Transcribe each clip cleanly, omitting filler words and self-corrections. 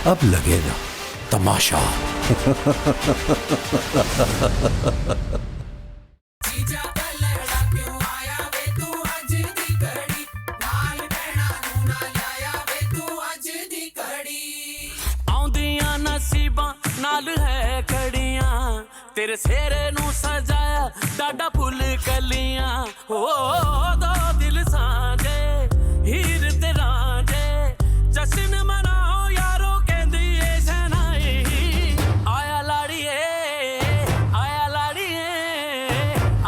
अब लगेगा तमाशा। आउंदियां नसीबां नाल है खड़ियां, तेरे सेरे नू सजाया डाडा फुल कलियां। हो दो दिल सांझे हीर ते रांझे, जश्न मनाओ यारो कहंदी ए शहनाई। आया लाड़िए आया लाड़िए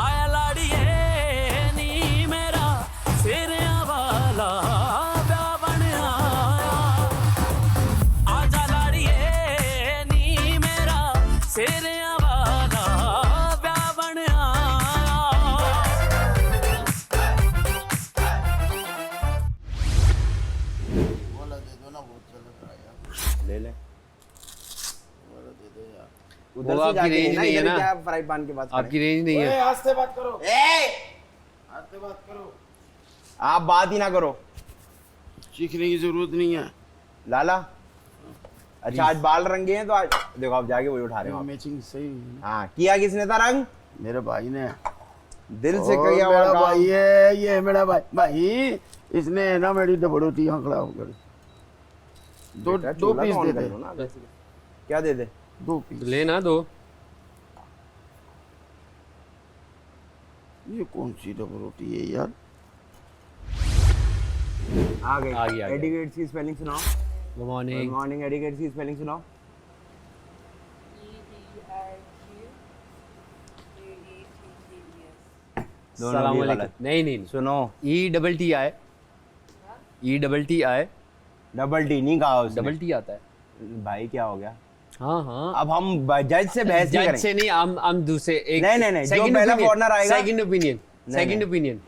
आया लाड़िए, नी मेरा सेरेयां वाला ब्याह बन आया। आजा लाड़िए नी मेरा सेरेयां वाला ब्याह बन आया। वाला दे दो ना, बहुत चल रहा है यार। ले ले। वाला दे दो यार। उधर वो से आपकी जाके रेंज नहीं है इधर ना। क्या फ्राई पान के पास आपकी रेंज नहीं ओए, है। आज से बात करो, आज से बात करो। आप बात ही ना करो सीखने की जरूरत नहीं है। लाला। अच्छा आज बाल रंगे हैं तो आज देखो आप जाके वही उठा रहे हो आप। मैचिंग सही है ना? हाँ किया किसने था रंग? मेरे भाई ने। दिल से और किया मेरा हुआ काम। भाई है ये, मेरा भाई भाई इसने ना मेरी डबड़ोटी खड़ा होकर दो बेटा, दो चूल्हा पीस तो ऑन दे कर दे, लो ना। क्या दे दे? 2 पीस। लेना दो। ये कौन सी डबड़ोटी है यार? आ गई। आ गई। एडिकेट्स की स्पेलिंग सुनाओ। Good good morning. मॉर्निंग। एडिकेट्स की स्पेलिंग सुनाओ। दोनों सलाम भी वालेकुम। गलत। नहीं नहीं सुनो, ETTI ETTI डबल टी नहीं कहा उसने। डबल टी आता है। भाई क्या हो गया? हाँ हाँ। अब हम जज से बहस नहीं जज से करेंगे। नहीं, हम दूसरे एक नहीं, जो पहला foreigner आएगा- सेकंड ओपिनियन नहीं, सेकंड नहीं। ओपिनियन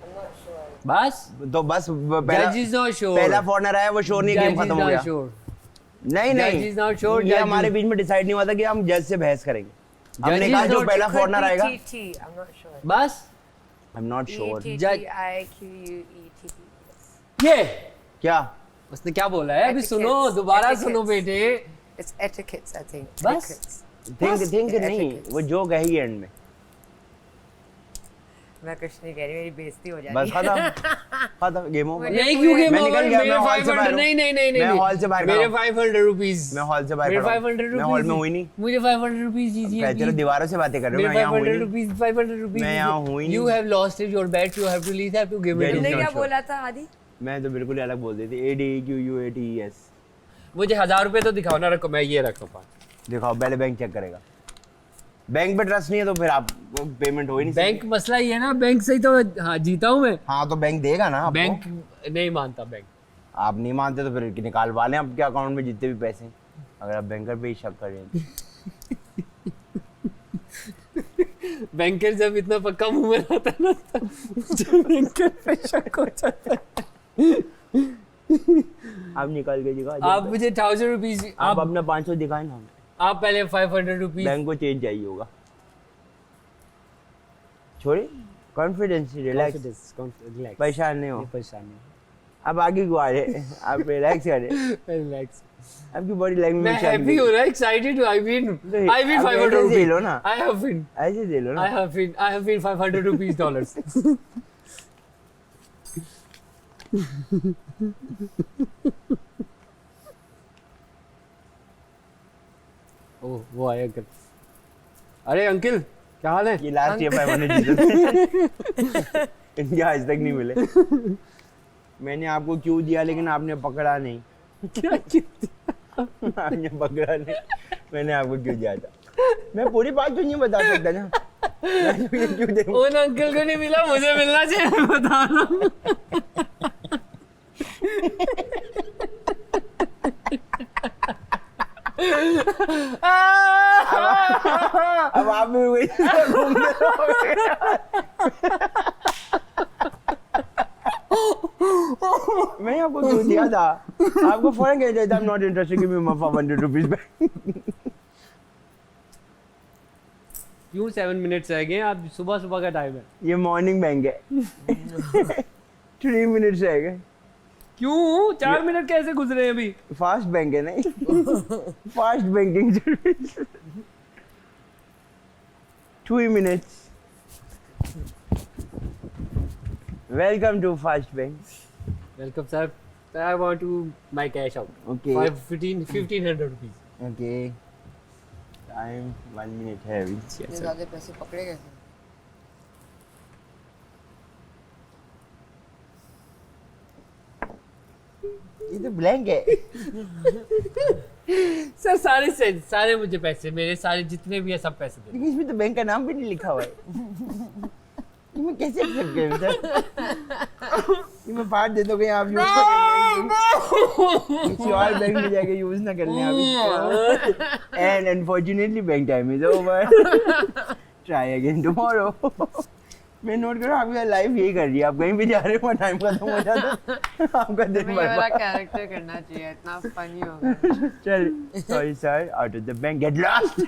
बस। तो बस Judge is not sure. पहला फॉरनर आया वो शोर नहीं, गेम Judge is खत्म हो not गया। sure. नहीं Judge is not sure, ये judge हमारे is- बीच में डिसाइड नहीं हुआ था कि हम जज से बहस करेंगे। हमने is कहा जो not- पहला फॉरनर आएगा। TT, I'm not sure. बस I am not sure. ETTIQUETT. ये क्या? उसने क्या बोला है? अभी सुनो, Etiquettes, दोबारा etiquettes. सुनो बेटे। It's etiquettes, I think. बस? Etiquettes. थिंक नहीं, Etiquettes. वो जो कहेगी एंड में। मैं कुछ नहीं कह रही, मेरी बेइज्जती हो जाएगी। बस खत्म गेम ओवर। नहीं क्योंकि मैं निकल गया, मेरे मैं हॉल से 500 बाहर हूँ। नहीं नहीं नहीं मैं नहीं हॉल से बाहर मेरे खड़ा हूँ। 500 रुपीस। मैं हॉल से बाहर मेरे खड़ा हूँ। 500 रुपीस। मैं हॉल में हुई नहीं। मुझे 500 रुपीस दीजिए। चलो please. दीवारों से बातें कर रहे हो, मेरे मैं यहाँ हुई 500 नहीं। Rupees 500 rupees. मैं यहाँ हूँ ही नहीं। You have lost it, your bet, you have to leave, have to give it. Very तुमने not क्या sure. बोला था आदि? मैं तो बिल्कुल ही अलग बोल देती। ADEQUATES। मुझे 1000 रुपए तो दिखाओ ना, रखो, मैं ये रखता हूँ। दिखाओ, पहले बैंक चेक करेगा। बैंक पे ट्रस्ट नहीं है तो फिर आप पेमेंट हो ही नहीं बैंक सकती। मसला ये है ना, बैंक से ही तो हाँ जीता हूँ मैं। हाँ तो बैंक देगा ना आपको। बैंक नहीं मानता बैंक। आप नहीं मानते तो फिर निकालवा लें आपके अकाउंट में जितने भी पैसे हैं, अगर आप बैंकर पे ही शक कर रहे हैं। बैंकर जब इतना पक्का मुंह में रहता है ना, तब मुझे बैंकर पे शक हो जाता है। आप निकाल के दिखा। आप मुझे 1000 रुपीज आप अपना 500 दिखाएं ना। आप पहले 500 रुपीज। बैंक को चेंज चाहिए होगा। छोड़िए, कॉन्फिडेंस, रिलैक्स, परेशान नहीं हो। परेशान नहीं। अब आगे क्यों आ रहे? आप रिलैक्स करें। रिलैक्स। आपकी बॉडी लैंग्वेज मैं हैप्पी हूँ ना, एक्साइटेड हूँ। आई विन नहीं, 500 ऐसे रुपीज। दे लो ना। आई हैव विन ऐसे दे लो ना। I have been 500 rupees dollars. ओह वो आया अंकल। अरे अंकल क्या हाल है? ये लास्ट ईयर 500 जीते। इनके आज तक नहीं मिले। मैंने आपको क्यों दिया लेकिन आपने पकड़ा नहीं। क्या किया? आपने पकड़ा नहीं। मैंने आपको क्यों दिया था? मैं पूरी बात तो नहीं बता सकता ना। मैं तो ये क्यों दूं? उन अंकल को नहीं मिला, मुझे मिलना चाहिए, मैं बता रहा हूँ। अब आप भी वही घूमते रहोगे। मैं आपको क्यों दिया था? आपको फौरन कह देता I'm not interested, give me my 500 rupees back। क्यों 7 मिनट्स रह गए? आप सुबह सुबह का टाइम है। ये मॉर्निंग बैंक है। 3 मिनट्स रह गए। क्यों 4 मिनट कैसे गुजरे अभी? फास्ट बैंक है नहीं fast banking 2 minutes. Welcome to Fast Bank. Welcome sir. I want to my cash out. Okay. 1500 rupees. Okay. Time 1 minute है अभी. ये ज्यादा पैसे पकड़े कैसे? ये तो ब्लैंक है. सर सारे मुझे पैसे, मेरे सारे जितने भी है सब पैसे दे. लेकिन इसमें तो बैंक का नाम भी नहीं लिखा हुआ है. ये मैं कैसे एक्सेप्ट करूं सर? ये मैं पार्ट दे दोगे आप यूज किसी और बैंक में जाके यूज ना कर लें अभी. And unfortunately bank time is over. Try again tomorrow. मैं नोट करो आपकी लाइफ यही कर रही है. आप कहीं भी जा रहे हो टाइम खत्म हो जाता है आपका दिन तुम्हें ये वाला बर्बाद. कैरेक्टर करना चाहिए, इतना फनी होगा. चल sorry sir out of the bank get lost.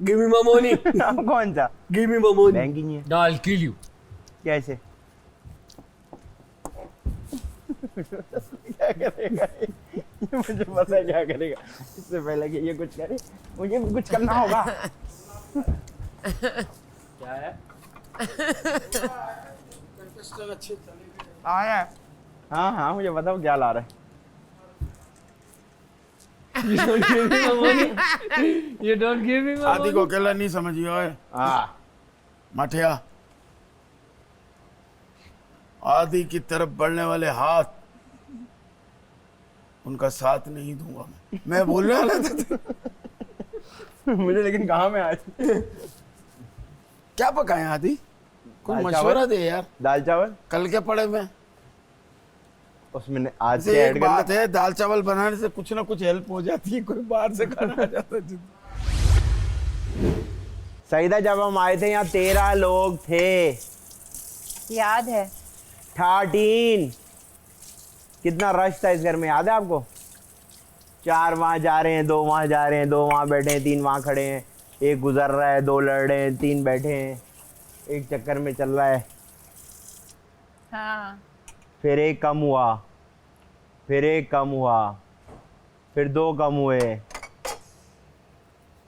Give me my money. कौन सा Give me my money. Bank ही नहीं है. No, I'll kill you. कैसे क्या करेगा ये मुझे पता है क्या करेगा. इससे पहले कि ये कुछ करे मुझे भी कुछ करना होगा. क्या है? आया हाँ हाँ मुझे बताओ क्या ला रहा है. You don't give me my money. You don't give me my आदि money. को अकेला नहीं समझियो है हाँ मठिया. आदि की तरफ बढ़ने वाले हाथ उनका साथ नहीं दूंगा मैं बोलने वाला था. मुझे लेकिन कहाँ में आज क्या पकाए आदि? कोई दाल मशवरा चावल? दे यार. दाल चावल कल के पड़े में उसमें आज से जैसे ऐड एक कर बात है, दाल चावल बनाने से कुछ ना कुछ हेल्प हो जाती है. कोई बाहर से खाना आ जाता है. सईदा जब हम आए थे यहाँ 13 लोग थे. याद है 13. कितना रश था इस घर में याद है आपको? 4 वहाँ जा रहे हैं, 2 वहाँ जा रहे हैं, 2 वहाँ बैठे हैं, 3 वहाँ खड़े हैं, 1 गुजर रहा है, 2 लड़ रहे हैं, 3 बैठे हैं, एक चक्कर में चल रहा है. हाँ. फिर 1 कम हुआ, फिर 1 कम हुआ, फिर 2 कम हुए.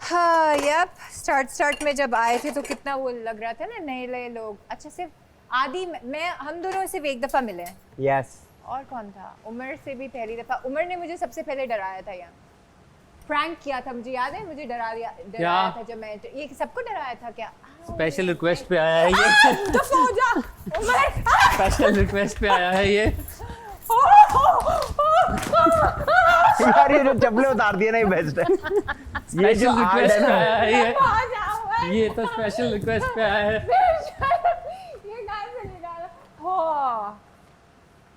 हाँ यप. स्टार्ट में जब आए थे तो कितना वो लग रहा था ना, नए लोग. अच्छा सिर्फ आदि मैं हम दोनों सिर्फ एक दफ़ा मिले हैं. यस और कौन था? उमर से भी पहली दफ़ा. उमर ने मुझे सबसे पहले डराया था यहाँ. प्रैंक किया था मुझे याद है. मुझे डराया था जब मैं ये सबको डराया था क्या. स्पेशल रिक्वेस्ट पे आया है ये. दफ़ा हो जा उमर. स्पेशल रिक्वेस्ट पे आया है ये. यार ये जो चप्पलें उतार दिए ना ये बेस्ट है. ये जो स्पेशल आर्ट रिक्वेस्ट है पे ना आया है ये. आ जा उमर. ये तो स्पेशल रिक्वेस्ट पे आया है. ये गाय से निकाला. हो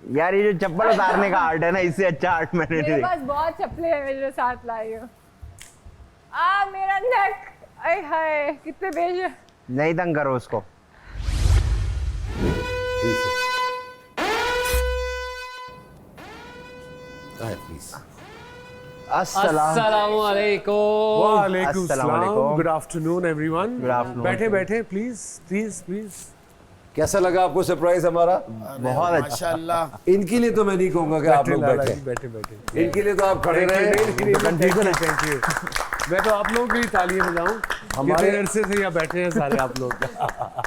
यार ये जो चप्पल उतारने का आर्ट है ना इससे अच्छा आर्ट मैंने नहीं मेरे देखा. पास बहुत चप्पलें हैं मेरे साथ लाई हूँ. मेरा नेक. आय हाय कितने बेज. नहीं तंग करो उसको. प्लीज. अस्सलामु अलैकुम. वालेकुम अस्सलाम सलाम. वालेकुम. Good afternoon everyone. Good afternoon. बैठे बैठे प्लीज प्लीज प्लीज. कैसा लगा आपको सरप्राइज हमारा? बहुत अच्छा. माशाल्लाह. इनके लिए तो मैं नहीं कहूंगा कि आप लोग बैठे. बैठे बैठे. इनके लिए तो आप खड़े रहे. Thank you. मैं तो आप लोगों के लिए तालियां बजाऊं. कितने अरसे से यहाँ बैठे हैं सारे आप लोग.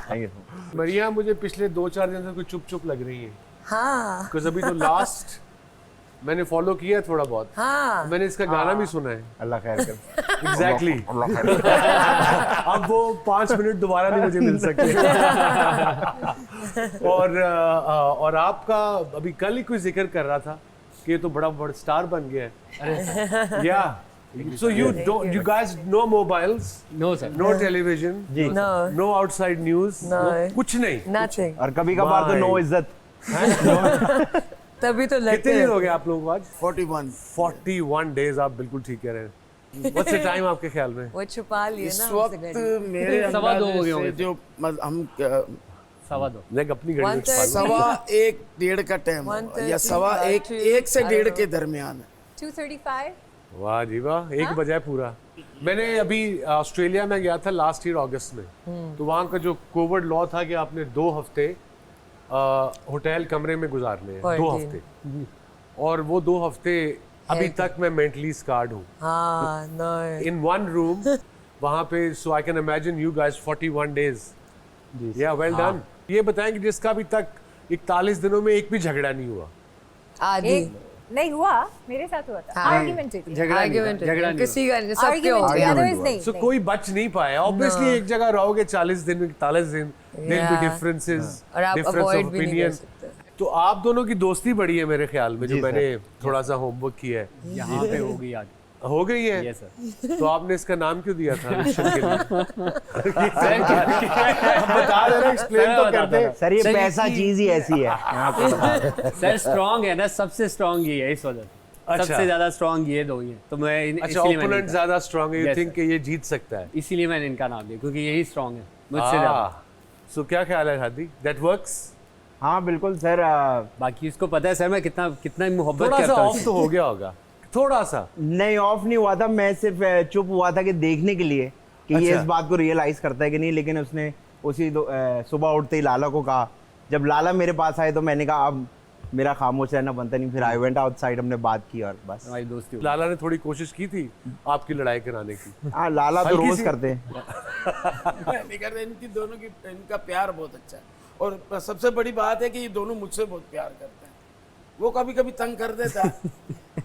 Thank you. मरिया मुझे पिछले 2-4 दिन से कुछ चुप चुप लग रही है. हाँ. बिकॉज अभी तो लास्ट मैंने फॉलो किया है थोड़ा बहुत. हाँ. मैंने इसका गाना भी सुना है. अल्लाह खैर करे. एग्जैक्टली. अब वो 5 मिनट दोबारा नहीं मुझे मिल सकते. और आपका अभी कल ही कोई जिक्र कर रहा था कि ये तो बड़ा स्टार बन गया है. या so you guys no mobiles, No sir. no television, ji. no outside news, No. कुछ नहीं. Nothing. और कभी कभार तो Why? नो इज्जत. तभी तो लगते कितने दिन हो गए आप लोगों को आज? 41. 41 days. आप बिल्कुल ठीक कह रहे हैं. What's the time आपके ख्याल में? वो छुपा लिए इस ना वक्त मेरे 2:15 हो गए अंदाजे होंगे. से जो हम 2:15. मैं अपनी घड़ी में छुपा लूं. 1:15 का टाइम या 1:15 से 1:30 के दरमियान है. 2:35. वाह जी वाह. 1 बजा है पूरा. मैंने अभी ऑस्ट्रेलिया में गया था लास्ट ईयर अगस्त में. तो वहाँ का जो कोविड लॉ था कि आपने 2 हफ्ते होटल कमरे में गुजारने हैं 2 Quarantine. हफ्ते, और वो 2 हफ्ते अभी तक मैं मेंटली स्कार्ड हूँ हाँ no. इन वन रूम वहाँ पे. So I can imagine you guys 41 days. या वेल डन. ये बताएं कि जिसका अभी तक 41 दिनों में एक भी झगड़ा नहीं हुआ. आदि नहीं हुआ, मेरे साथ हुआ था हाँ। आर्गुमेंट हुई थी झगड़ा नहीं किसी का नहीं, सबके आर्गुमेंट हो हुई, गया otherwise नहीं सो नहीं। कोई बच नहीं पाया. ऑब्वियसली एक जगह रहोगे 40 दिन 41 दिन, देयर बी Yeah. डिफरेंसेस, और आप डिफरेंस avoid ऑफ भी नहीं कर ओपिनियन. सकते। तो आप दोनों की दोस्ती बड़ी है मेरे ख्याल में, जो जी, सर. मैंने थोड़ा सा होमवर्क किया है. यहाँ पे हो गई आज. हो गई है. Yes sir. तो आपने इसका नाम क्यों दिया था मिशन के लिए? बता रहे ना, एक्सप्लेन तो करते. सर ये सर, पैसा इसकी- चीज ही ऐसी है यहाँ पे. सर स्ट्रांग है ना, सबसे स्ट्रांग ये है इस वजह से. अच्छा. सबसे ज्यादा स्ट्रांग ये दो ही है, तो मैं अच्छा, इसीलिए मैंने ओपोनेंट इनका- ज्यादा स्ट्रांग है, यू Yes, थिंक sir. कि ये जीत सकता है. इसीलिए मैंने इनका नाम लिया क्योंकि यही स्ट्रांग है मुझसे ज्यादा. सो क्या ख्याल है हादी? That works? हाँ बिल्कुल सर. बाकी इसको पता है सर मैं कितना कितना मोहब्बत थोड़ा सा करता ऑफ हूँ. तो हो गया होगा, थोड़ा सा. नहीं ऑफ नहीं हुआ था, मैं सिर्फ चुप हुआ था कि देखने के लिए कि ये अच्छा. इस बात को रियलाइज करता है कि नहीं. लेकिन उसने उसी सुबह उठते ही लाला को कहा. जब लाला मेरे पास आए तो मैंने कहा अब मेरा खामोश रहना बनता नहीं. फिर आई वेंट आउटसाइड, हमने बात की और बस. हमारी दोस्ती हो. लाला ने थोड़ी कोशिश की थी आपकी लड़ाई कराने की. हाँ लाला तो हल्की रोज सी- करते हैं. नहीं करते, इनकी दोनों की इनका प्यार बहुत अच्छा है और सबसे बड़ी बात है कि ये दोनों मुझसे बहुत प्यार करते हैं. वो कभी कभी तंग कर देता है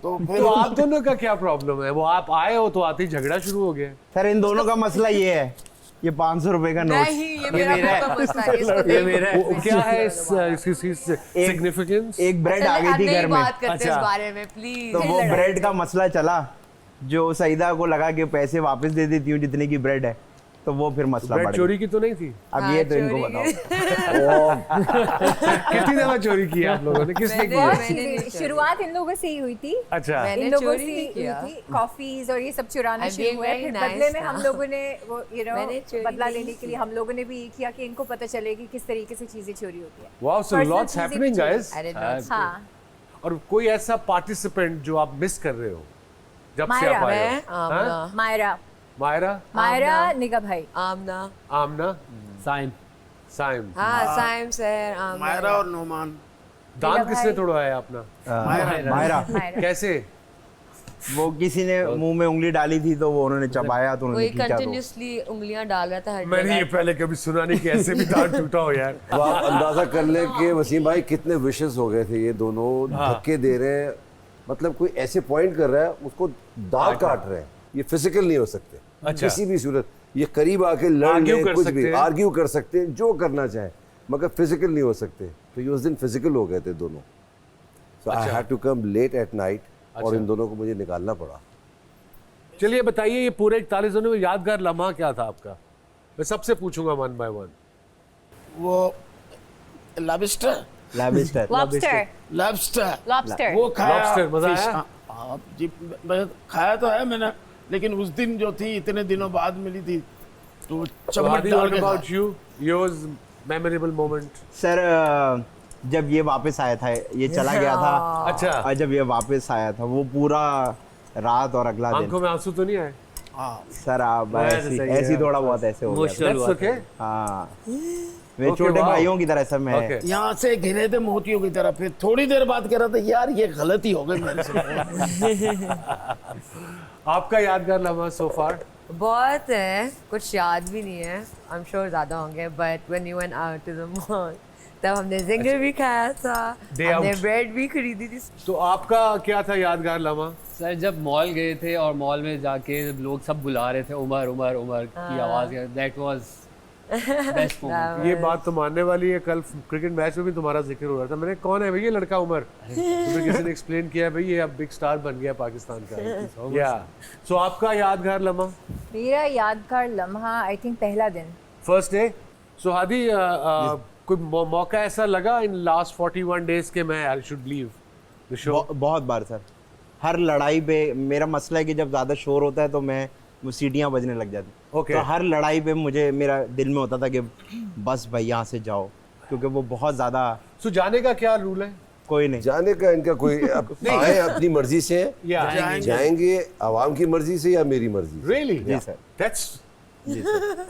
तो फिर तो आप दोनों का क्या प्रॉब्लम है? वो आप आए हो तो आते ही झगड़ा शुरू हो गया. सर इन दोनों का मसला ये है, ये 500 रुपए का नोट. नहीं ये मेरा खुद का मसला है, इसको ये देखो। मेरा है. वो क्या है इसकी सिग्निफिकेंस? एक ब्रेड आ चलिए, अब गई थी नहीं घर में, बात करते इस अच्छा. बारे में प्लीज. तो वो ब्रेड का मसला चला. जो सईदा को लगा कि पैसे वापस दे देती हूँ जितने की ब्रेड है, तो वो फिर मसला ब्रेड बढ़ चोरी की तो नहीं थी? अब हाँ, ये तो इनको चोरी बताओ. कितनी दफा चोरी की है आप लोगों ने? किसने की बहुत है? मैंने नहीं चीजें चोरी। शुरुआत इन लोगों से ही हुई थी. अच्छा. मैंने इन लोगों चोरी से नहीं हुई किया. थी कॉफीज और ये सब चुराना I'm शुरू being हुआ. very फिर nice बदले में हम now. लोगों ने वो मैंने चोरी बदला नहीं लेने के लिए हम लोगों ने भी ये किया कि इनको पता चले कि किस तरीके से चीजें चोरी होती है. वाओ, सो Personal लॉट्स चीजें भी हैपनिंग चोरी- गाइस. I did not. हाँ और कोई ऐसा पार्टिसिपेंट जो आप मिस कर रहे हो जब से मायरा. आप आए मैं हो? आमना मायरा मायरा, मायरा आमना. निगा भाई. आमना. आमना, साइम. साइम. हाँ साइम सर. मायरा और नोमान. दान भाई. किसने तोड़वाया अपना? मायरा मायरा कैसे? वो किसी ने मुंह में उंगली डाली थी तो वो उन्होंने चबाया तो उन्होंने कोई खींचा. तो कंटिन्यूअसली उंगलियां डाल रहा था हर मैंने ये जगह. पहले कभी सुना नहीं कि ऐसे भी दान टूटा हो यार. तो आप अंदाजा कर लें कि वसीम भाई कितने विशेष हो गए थे. ये दोनों धक्के दे रहे हैं, मतलब कोई ऐसे पॉइंट कर रहा है उसको दांत काट रहे हैं. ये फिजिकल नहीं हो सकते अच्छा. किसी भी सूरत. ये करीब आके लड़ Argue ले, कर कुछ सकते भी हैं. आर्ग्यू कर सकते हैं, जो करना चाहे, मगर फिजिकल नहीं हो सकते. तो ये उस दिन फिजिकल हो गए थे दोनों. So I had to come late at night और इन दोनों को मुझे निकालना पड़ा. चलिए बताइए, ये पूरे 41 दिनों में यादगार लम्हा क्या था आपका? मैं सबसे पूछूंगा 1 by 1. वो लॉबस्टर लैबिस्टर. लॉबस्टर लॉबस्टर लॉबस्टर वो खाया. Lobster, मजा fish, आया? हाँ, जी मैं खाया तो है मैंने, लेकिन उस दिन जो थी इतने दिनों बाद मिली थी तो चम्मच Hadi, डाल what के about खाया. you? Yours memorable moment? Sir जब ये वापस आया था, ये चला गया था अच्छा. और जब ये वापस आया था वो पूरा रात और अगला दिन. आंखों में आंसू तो नहीं आए? सर आप वैसे ऐसी सही है। ऐसी थोड़ा बहुत ऐसे हो गया. इमोशनल That's हुआ okay. हाँ मेरे Okay, छोटे wow. भाइयों की तरह सब मैं. Okay. यहाँ से घिरे थे मोतियों की तरह. फिर थोड़ी देर बाद कह रहा था यार ये गलती हो गई मेरे से. आपका यादगार लम्हा so far? बहुत है, कुछ याद भी नहीं है. I'm sure ज्यादा होंगे. But when you went out to the mall, तब हमने जिंगर भी खाया था. Day हमने out. ब्रेड भी खरीदी थी. तो आपका क्या था यादगार लम्हा? सर जब मॉल गए थे और मॉल में जाके लोग सब बुला रहे थे उमर उमर उमर की आवाज, दैट वाज बेस्ट मोमेंट. ये बात तो मानने वाली है. कल क्रिकेट मैच में भी तुम्हारा जिक्र हो रहा था. मैंने कौन है भाई ये लड़का उमर? तो फिर किसी ने एक्सप्लेन किया भाई ये अब बिग स्टार बन गया पाकिस्तान का. या सो आपका यादगार लम्हा? मेरा यादगार लम्हा आई थिंक पहला दिन. First day. सो हादी कोई मौका ऐसा लगा इन लास्ट 41 डेज के मैं I should leave the show? बहुत बार सर. हर लड़ाई पे मेरा मसला है कि जब ज़्यादा शोर होता है तो मैं सीटियाँ बजने लग जाती. Okay. तो हर लड़ाई पे मुझे मेरा दिल में होता था कि बस भाई यहाँ से जाओ, क्योंकि वो बहुत ज़्यादा. सो जाने का क्या रूल है? कोई नहीं. जाने का इनका कोई आए अपनी मर्जी से या जाएंगे, आवाम की मर्जी से या मेरी मर्जी से. रियली? Ji sir. दैट्स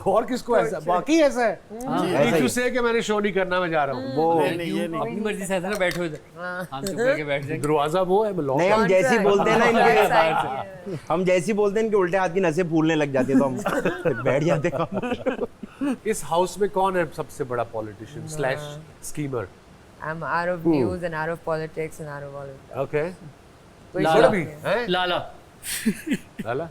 और किसको ऐसा, बाकी ऐसा है कि से कि मैंने शो नहीं करना, मैं जा रहा हूँ, वो अपनी मर्जी से ऐसा ना बैठो इधर, हम चुप करके बैठ जाएंगे। दरवाजा वो है लॉक। नहीं, हम जैसे ही बोलते हैं ना Exactly. इनके, हम जैसे ही बोलते हैं इनके उल्टे हाथ की नसें फूलने लग जाती है, तो हम बैठ जाते हैं। इस हाउस में कौन है सबसे बड़ा politician slash schemer? I'm out of news and out of politics and out of all of that. Okay, Lala भी हैं लाला लाला,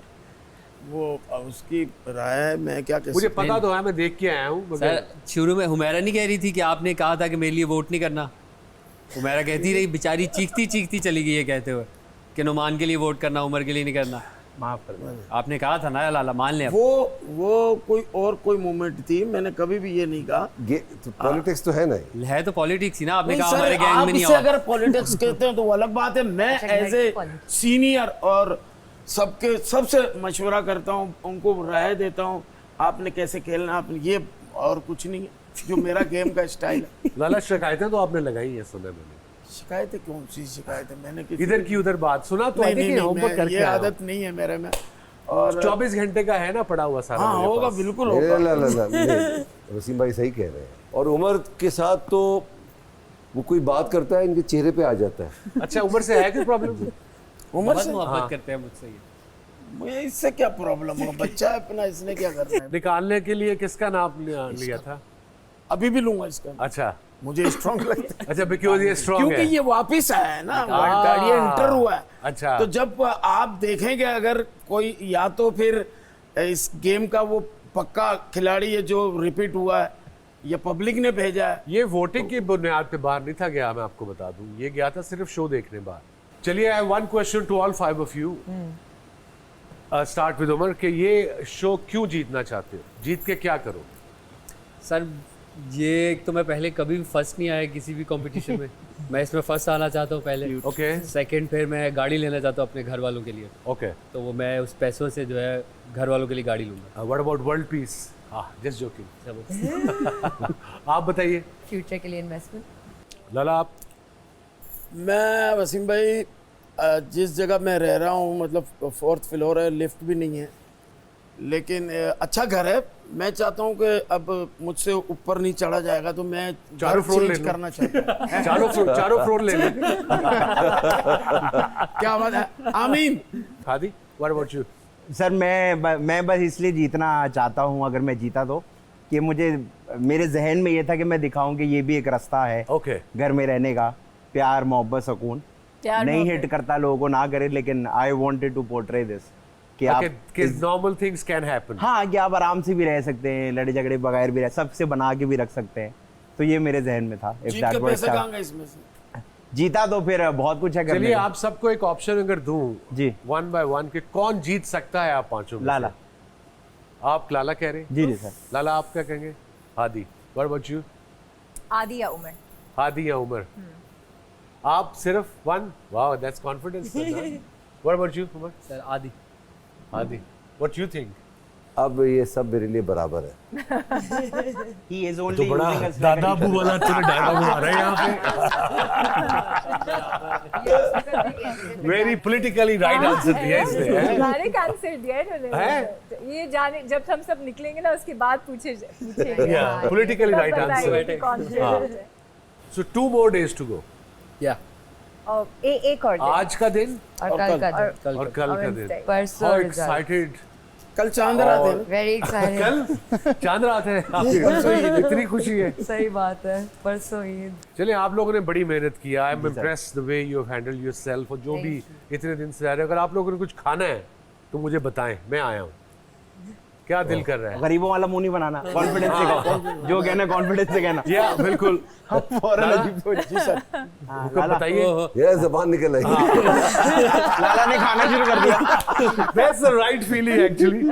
वो उसकी राय है, मैं क्या कह मुझे सकता पता तो है, मैं देख के आया हूँ। सर शुरू में हुमैरा नहीं कह रही थी कि आपने कहा था कि मेरे लिए वोट नहीं करना, हुमैरा कहती रही, बेचारी चीखती चीखती चली गई है कहते हुए कि नुमान के लिए वोट करना, उमर के लिए नहीं करना। माफ कर दो। आपने कहा था ना लाला, मान लें। वो कोई मूवमेंट थी, मैंने कभी भी ये नहीं कहा। पॉलिटिक्स तो है ना, है तो पॉलिटिक्स ही ना, आपने नहीं कहा सर, हमारे गैंग में नहीं आप इसे आओ। अगर पॉलिटिक्स कहते हैं तो वो अलग बात है। मैं एज ए सीनियर और सबसे मशवरा करता हूँ, उनको राय देता हूँ, आपने कैसे खेलना, आपने ये और कुछ नहीं है जो मेरा गेम का स्टाइल है। लाला, शिकायतें तो आपने लगाई है, सुना मैंने। शिकायतें कौन सी शिकायतें? मैंने किसी इधर की उधर बात सुना तो नहीं, होमवर्क करके ये आदत नहीं है मेरे में। और 24 घंटे का है ना पड़ा हुआ सारा। हाँ मेरे होगा, पास। बिल्कुल होगा। नहीं, वसीम भाई सही कह रहे हैं। और उमर के साथ तो वो कोई बात करता है, इनके चेहरे पे आ जाता है। अच्छा, उमर से है कोई प्रॉब्लम? उम्र बहुत से मोहब्बत करते हैं मुझसे ये। मुझे इससे क्या प्रॉब्लम होगा? बच्चा है अपना, इसने क्या करना है? निकालने के लिए किसका नाम लिया था? अभी भी लूंगा इसका, अच्छा मुझे स्ट्रॉन्ग लगता है। अच्छा, बिकॉज़ ये स्ट्रांग क्योंकि है। ये वापिस आया है ना, गाड़ी एंटर हुआ है। अच्छा, तो जब आप देखेंगे अगर कोई, या तो फिर इस गेम का वो पक्का खिलाड़ी है जो रिपीट हुआ है, या पब्लिक ने भेजा है। ये वोटिंग की बुनियाद पे बाहर नहीं था गया, मैं आपको बता दूं, ये गया था सिर्फ शो देखने बाहर। चलिए, I have one question to all 5 of you. Start with Umar कि ये शो क्यों जीतना चाहते हो, जीत के क्या करो? सर ये एक तो मैं पहले कभी फर्स्ट नहीं आया किसी भी कंपटीशन में, मैं इसमें फर्स्ट आना चाहता हूँ पहले। ओके सेकंड फिर मैं गाड़ी लेना चाहता हूँ अपने घर वालों के लिए, ओके, तो वो मैं उस पैसों से जो है घर वालों के लिए गाड़ी लूँगा। What about world peace? Just joking. आप बताइए फ्यूचर के लिए इन्वेस्टमेंट। लाला, आप? मैं वसीम भाई, जिस जगह मैं रह रहा हूँ, मतलब 4th फ्लोर है, लिफ्ट भी नहीं है, लेकिन अच्छा घर है। मैं चाहता हूँ कि अब मुझसे ऊपर नहीं चढ़ा जाएगा, तो मैं चारों फ्लोर ले चेंज लूं। करना चाहता हूँ। चारों फ्लोर ले लें। क्या बात है? आमीन। Hadi, what about you? Sir मैं बस इसलिए जीतना चाहता हूँ, अगर मैं जीता तो, कि मुझे, मेरे जहन में ये था कि मैं दिखाऊं कि ये भी एक रास्ता है ओके, घर में रहने का, प्यार मोहब्बत सुकून। नहीं हिट करता लोगों को ना करे, लेकिन I wanted to portray this कि आप नॉर्मल थिंग्स कैन हैपन। हाँ, कि आप आराम से भी रह सकते हैं, लड़े झगड़े बगैर भी रह, सबसे बना के भी रख सकते हैं। तो ये मेरे जहन में था। If जीत that के was पैसे that- कहाँ गए इसमें से? जीता तो फिर बहुत कुछ है करने चलिए, को। आप सबको एक ऑप्शन अगर दूं जी। 1 by 1 कि कौन जीत सकता है आप पांचों में से? लाला। आप लाला कह रहे हैं? जी सर। लाला, आप क्या कहेंगे? Hadi, what about you? Adi या उमर? हादी या उमर? आप सिर्फ 1? Wow, that's confidence. What about you Umar? Sir Adi. Hadi, what you think? अब ये सब मेरे लिए बराबर है। He is only using us like a दादा अबू वाला तेरे डायलॉग आ रहे हैं यहाँ पे। वेरी पॉलिटिकली राइट आंसर दिया इसने, हैं? डायरेक्ट आंसर दिया है इन्होंने। ये जाने जब हम सब निकलेंगे ना, उसके बाद पूछेंगे। Yeah, politically तब right answer. बताएंगे कि कौन से। So 2 more days to go. या और एक और दिन। आज का दिन और कल का दिन, कल और कल का दिन। परसों How रिजल्ट। excited! कल चांद रात है ना? Very excited. कल चांद रात है, इतनी खुशी है। सही बात है, परसों ईद। चलिए, आप लोगों ने बड़ी मेहनत की। I am impressed the way you have handled yourself, और जो भी इतने दिन से रह रहे हो। अगर आप लोगों ने कुछ खाना है तो मुझे बताएं, मैं आया हूँ। क्या दिल कर रहा है? गरीबों वाला मुंह नहीं बनाना, कॉन्फिडेंस से कहो, जो कहना कॉन्फिडेंस से कहना। या बिल्कुल। फौरन अजीब सोच। जी सर। हुक्म बताइए। ये जबान निकल आई। लाला ने खाना शुरू कर दिया। That's the right feeling actually.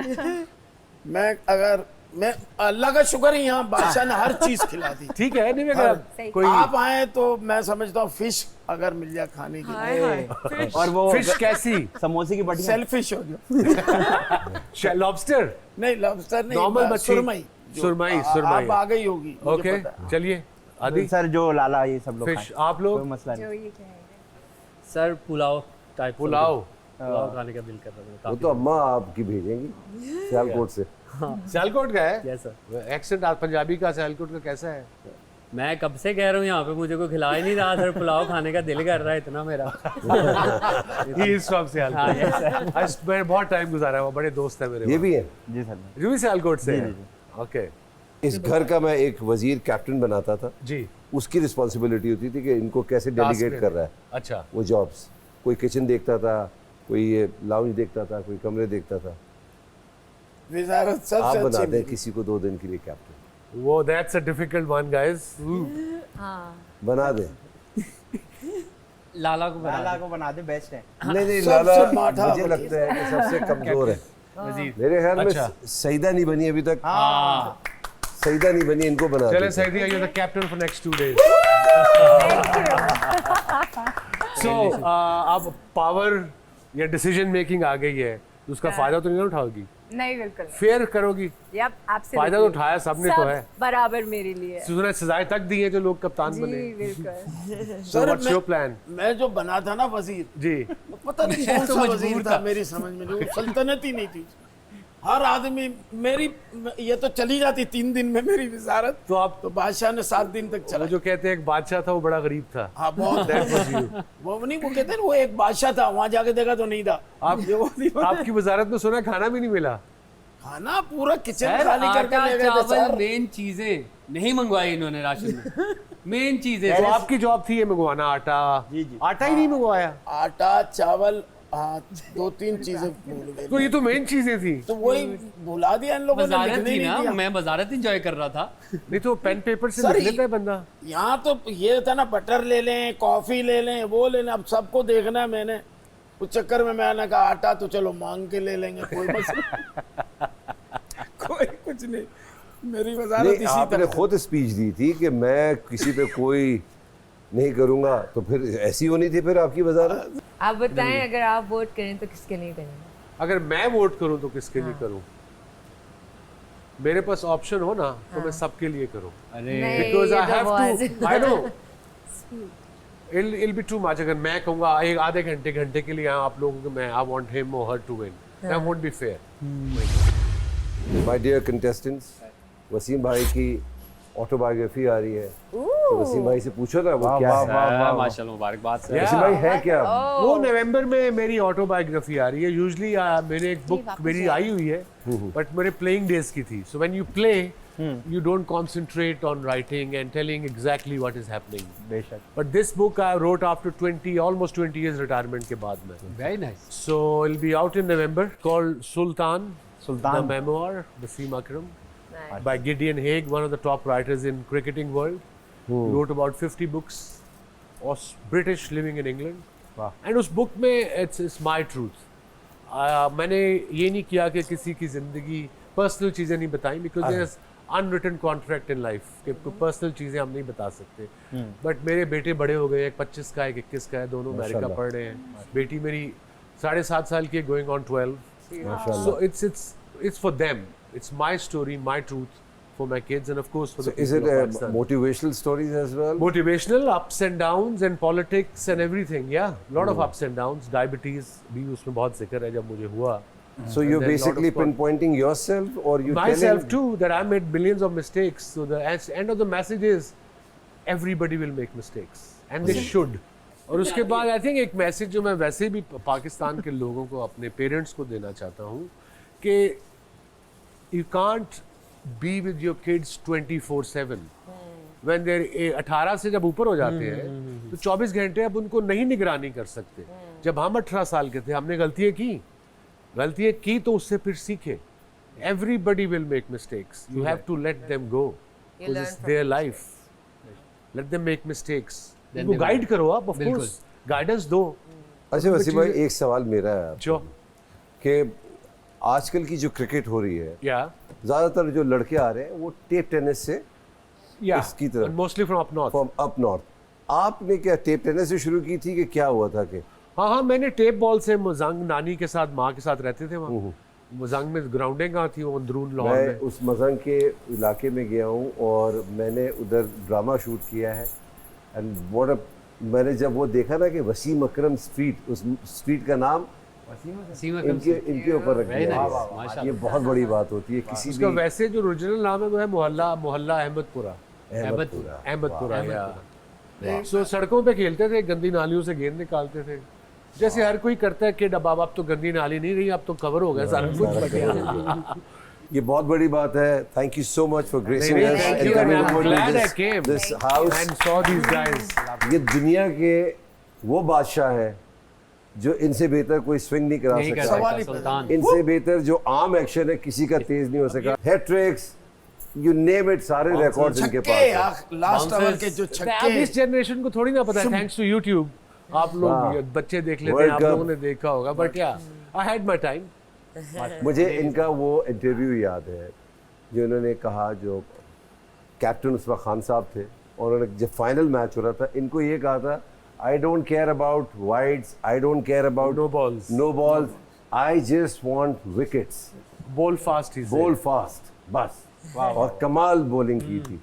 मैं अल्लाह का शुक्र है, यहाँ बादशाह ने हर चीज खिला दी। ठीक है, नहीं अगर कोई आप आए तो मैं समझता हूँ फिश अगर मिल जाए खाने के लिए, और वो फिश कैसी? समोसे की बटिया। सेल्फिश हो गया। लॉबस्टर? नहीं, लॉबस्टर नहीं, नॉर्मल मच्छी? सुरमई। सुरमई, सुरमई। आप आ गई होगी, मुझे ओके, पता है। चलिए। आदि, सर जो लाला ये सब लोग फिश। खाएं, आप लोग? कोई मसला नहीं। जो ये कहेंगे। Sir pulao type. पुलाव। पुलाव खाने का दिल कर रहा वो तो अम्मा आपकी भेजेंगी सियालकोट से। सियालकोट का है? Yes sir. एक्सेंट आज पंजाबी का सियालकोट का कैसा है? मैं कब से कह रहा हूँ यहाँ पे मुझे कोई खिला ही नहीं रहा सर, पुलाव खाने का दिल कर रहा है इतना मेरा। He is from Sialkot. आज मैं बहुत टाइम गुजारा है, वो बड़े दोस्त है मेरे। ये भी है? जी सर। ये भी सियालकोट से है? ओके। इस घर का मैं एक वजीर कैप्टन बनाता था जी। उसकी रिस्पॉन्सिबिलिटी होती थी कि इनको कैसे डेलीगेट कर रहा है अच्छा। वो जॉब्स। कोई किचन देखता था, कोई ये लाउंज देखता था, कोई कमरे देखता था। वजारत आप सबसे बना अच्छी दें मेरी। किसी को 2 दिन के लिए कैप्टन, वो that's a difficult one guys. बना दें। लाला को बना लाला को बना दे, बेस्ट है। नहीं नहीं, सबसे लाला माठा मुझे वकील। लगता है कि सबसे कमजोर है वजीर। मेरे ख्याल में। अच्छा। सईदा नहीं बनी अभी तक। हाँ सईदा नहीं बनी, इनको बना चले दें। Saeedi, you the captain for next 2 days। सो अब पावर या डिसीजन मेकिंग आ गई है, तो उसका फायदा तो नहीं ना उठाओगी? नहीं बिल्कुल फेयर करोगी? यप आपसे फायदा तो उठाया सबने तो है। बराबर मेरे लिए सुना सजाएं तक दी है जो लोग कप्तान बने। जी बिल्कुल। So what's your plan? मैं जो बना था ना वजीर, जी। पता नहीं कौन सा वजीर था, मेरी समझ में नहीं, वो सल्तनत ही नहीं थी। हर आदमी मेरी, ये तो चली जाती 3 दिन में मेरी वजारत, तो आप तो बादशाह ने 7 दिन तक वो चला। जो कहते हैं एक बादशाह था वो बड़ा गरीब था। हाँ बहुत That was you। वो नहीं, वो कहते हैं ना, वो एक बादशाह था, वहां जाके देखा तो नहीं था। आप आपकी वजारत में सुना खाना भी नहीं मिला। खाना पूरा किचन सर, खाली करके आटा ले गए थे चावल सर। मेन चीजें नहीं मंगवाई इन्होंने राशन में। मेन चीजें तो आपकी जॉब थी ये मंगवाना आटा? जी, जी। आटा ही नहीं मंगवाया? आटा चावल, हाँ 2-3 चीजें भूल गए। तो ये तो मेन चीजें थी। तो वही भुला दिया इन लोगों ने, वजारत लिखने थी नहीं ना, दिया। मैं वजारत इंजॉय कर रहा था। नहीं तो पेन पेपर से सर, लिख लेता है बंदा। यहाँ तो ये था ना, बटर ले लें, कॉफी ले लें, वो ले लें, अब सबको देखना है मैंने। उस चक्कर में मैंने कहा आटा तो चलो मांग के ले लेंगे, कोई मसला कोई कुछ नहीं। मेरी वजारत नहीं, इसी आपने तरह। खुद स्पीच दी थी कि मैं किसी पे कोई नहीं करूंगा, तो फिर ऐसी होनी थी फिर आपकी वजारत। आप बताएं, अगर आप वोट करें तो किसके लिए करेंगे? अगर मैं वोट करूं तो किसके लिए करूं? मेरे पास ऑप्शन हो ना तो मैं सबके लिए करूं। अरे नहीं, बिकॉज ये आई तो हैव बहुत- to, I know it'll be too much। अगर मैं कहूंगा एक आधे घंटे के लिए आप लोगों को मैं आई वांट हिम और her to win, that won't be fair। My dear contestants, Wasim भाई की ऑटोबायोग्राफी आ रही है, तो वसीम भाई से पूछो ना वो क्या है। माशाल्लाह, मुबारकबाद सर। Yeah। वसीम भाई है क्या? वो नवंबर में मेरी ऑटोबायोग्राफी आ रही है। यूजुअली मैंने एक बुक मेरी आई हुई है, बट मेरे प्लेइंग डेज की थी। So when you play you don't concentrate on writing and telling exactly what is happening। बेशक। But this book I wrote after almost 20 years retirement के बाद में। Very nice. So it'll be out in November, called Sultan, the Sultan. memoir, Wasim Akram, Nice. by Gideon Haigh, one of the top writers in cricketing world. He wrote about 50 books, was British living in England. वाह। And उस book में it's my truth। मैंने ये नहीं किया कि किसी की जिंदगी पर्सनल चीजें नहीं बताई, because there's unwritten contract in life कि पर्सनल चीजें हम नहीं बता सकते। बट मेरे बेटे बड़े हो गए, एक 25 का एक 21 का है, दोनों अमेरिका पढ़ रहे हैं। बेटी मेरी 7.5 साल की है, going on 12। So it's for them, it's my story, my truth for my kids, and of course for the Is people it of Pakistan। motivational stories as well? Motivational, ups and downs and politics and everything। Yeah, lot of ups and downs। Diabetes भी उसमें बहुत जिक्र है जब मुझे हुआ। So you're And then lot basically of pinpointing yourself, or you myself telling too, that I made billions of mistakes। So the end of the message is everybody will make mistakes and they should। और उसके बाद I think एक message जो मैं वैसे भी पाकिस्तान के लोगों को, अपने पेरेंट्स को देना चाहता हूँ कि you can't be with your kids 24/7। When they're 18 से जब ऊपर हो जाते हैं तो 24 घंटे अब उनको नहीं निगरानी कर सकते। जब हम 18 साल के थे हमने गलतियाँ की तो उससे फिर सीखे। Everybody will make mistakes। You have to let them go You because learn it's from their life। Let them make mistakes। Then उनको they गाइड will। करो आप, of बिल्कुल। course गाइडेंस दो। अच्छा वसीम भाई, एक सवाल मेरा है आपसे, जो कि आजकल की जो क्रिकेट हो रही है, या ज्यादातर जो लड़के आ रहे हैं वो टेप टेनिस से इसकी तरफ, mostly from up north. From up north. आपने क्या टेप टेनिस से शुरू की थी कि क्या हुआ था कि? हाँ, मैंने टेप बॉल से मजंग नानी के साथ, माँ के साथ रहते थे वहाँ। मजंग में ग्राउंडें कहाँ थी, वो अंदरून लाहौर मैं में। उस मजंग के इलाके में गया हूँ और मैंने उधर ड्रामा शूट किया है। एंड मैंने जब वो देखा ना कि वसीम अकरम स्ट्रीट, उस स्ट्रीट का नाम वसीम अकरम इनके ऊपर रख Very दिया nice, है। माशाल्लाह। ये बहुत बड़ी बात होती है किसी उसका भी वैसे जो ओरिजिनल नाम है वो है मोहल्ला अहमदपुरा। अहमदपुरा या सो सड़कों पे खेलते थे, गंदी नालियों से गेंद निकालते थे, जैसे हर कोई करता है कि अब तो गंदी नाली नहीं रही, अब तो कवर हो गया सारा कुछ। ये बहुत बड़ी बात है। Thank you so much for gracing नहीं, us thank and you, coming I'm over glad I to came this house and saw these guys. ये दुनिया के वो बादशाह हैं जो इनसे बेहतर कोई स्विंग नहीं करा नहीं कर सकता, सकता सुल्तान। इनसे बेहतर जो आर्म एक्शन है किसी का तेज नहीं हो सका। हैट्रिक्स, यू नेम इट, सारे रिकॉर्ड्स इनके छक्के पास हैं। लास्ट ओवर के जो अब छक्के इस जनरेशन को थोड़ी ना पता है, थैंक्स टू यूट्यूब आप लोग बच्चे देख लेते हैं, World आप Cup. लोगों ने देखा होगा, बट या आई हैड माय टाइम। मुझे इनका वो इंटरव्यू याद है जो इन्होंने कहा, जो कैप्टन उस वक्त खान साहब थे और उन्होंने जब फाइनल मैच हो रहा था इनको ये कहा था, I don't care about wides, I don't care about No balls. I just want wickets, ball fast he ball fast, बस। और कमाल बॉलिंग की थी।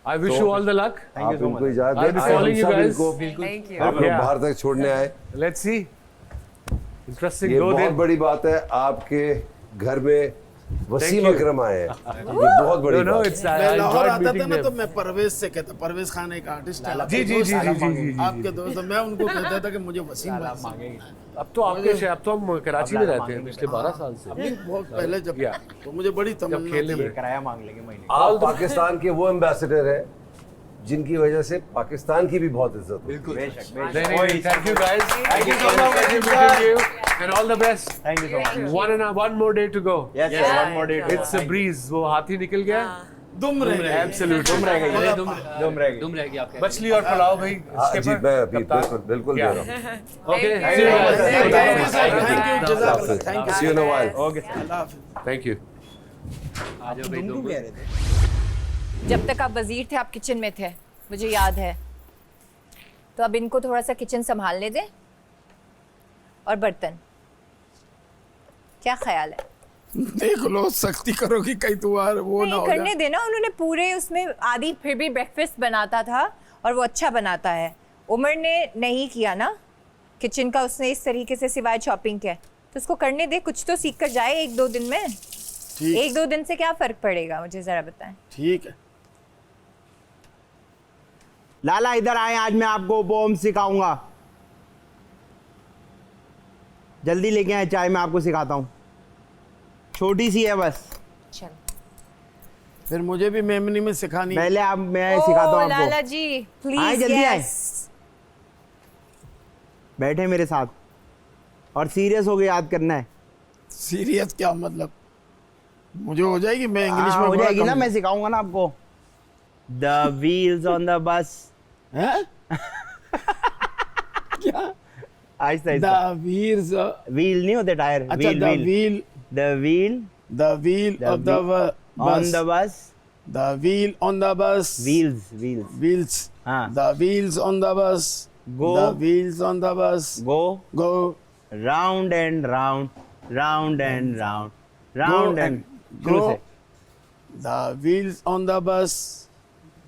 I wish you all the luck. आप इनको इजाजत I'll be दें, following you हम सब guys. इनको Thank you. आप लोग Yeah. बाहर तक छोड़ने आए। लेट्स सी, इंटरेस्टिंग ये दो बहुत दिन। बड़ी बात है, आपके घर में वसीम you. अकरम आए हैं, ये बहुत बड़ी No, बात है। it's मैं I लाहौर enjoyed आता था meeting ना तो them. मैं परवेज से कहता, परवेज खान एक आर्टिस्ट है जी जी जी जी जी जी आपके दोस्त, मैं उनको कहता था कि मुझे वसीम भाई अब तो हम कराची में रहते हैं पिछले 12 साल से। से। बहुत पहले जब Yeah. तो मुझे बड़ी तमन्ना खेलने थी। में किराया मांग लेंगे महीने आप पाकिस्तान के वो एम्बेसडर हैं जिनकी वजह से पाकिस्तान की भी बहुत इज्जत होती है। नहीं, thank you guys. Thank you so much for meeting you and all the best. Thank you so much. One more day to go. Yes one more day It's a breeze. वो हाथी निकल गया। दुम रह गए। Absolute. तुम रह गई दुम तुम रह गई आपके मछली और पुलाव भाई। हाँ, इसके जी पर मैं अभी कप्तान। बिल्कुल दे Yeah. रहा हूँ। Okay. Thank See you you. guys. Thank you, sir. Thank you, जज़ाकल्लाह। Thank you. See you in a while. Okay अल्लाह हाफ़िज़। Thank you. आ जाओ भाई दुम। जब तक आप वजीर थे आप किचन में थे, मुझे याद है, तो अब इनको थोड़ा सा किचन संभालने दें और बर्तन। क्या ख्याल है? देख लो, सख्ती करोगी कहीं तो वो ना नहीं हो करने जाए। देना, उन्होंने पूरे उसमें आदि फिर भी ब्रेकफास्ट बनाता था और वो अच्छा बनाता है। उमर ने नहीं किया ना किचन का, उसने इस तरीके से सिवाय चॉपिंग के, तो उसको करने दे, कुछ तो सीख कर जाए 1-2 दिन में। ठीक 1-2 दिन से क्या फ़र्क पड़ेगा, मुझे ज़रा बताएं। ठीक है। लाला इधर आए, आज मैं आपको पोम सिखाऊंगा। जल्दी लेके आए चाय, मैं आपको सिखाता हूँ, छोटी सी है बस। चल फिर मुझे भी मेमनी में सिखानी है। पहले आप मैं सिखाता हूँ लाला आपको। जी आए, प्लीज जल्दी आए। यस। बैठे मेरे साथ और सीरियस होके याद करना है। सीरियस क्या मतलब? मुझे हो जाएगी, मैं इंग्लिश में हो बड़ा जाएगी ना, कम- मैं सिखाऊंगा ना आपको। द व्हील्स ऑन द बस। हैं? क्या? आहिस्ता द आहिस्ता। व्हील्स, व्हील नहीं होते टायर, अच्छा wheel the wheel. Wheel, the wheel the wheel The of the on the bus. The wheel on the bus, wheels wheels. Wheels, हाँ। The wheels on the bus, Go. The wheels on the bus, go go round and round, round and round, round and शुरू go. से the wheels on the bus,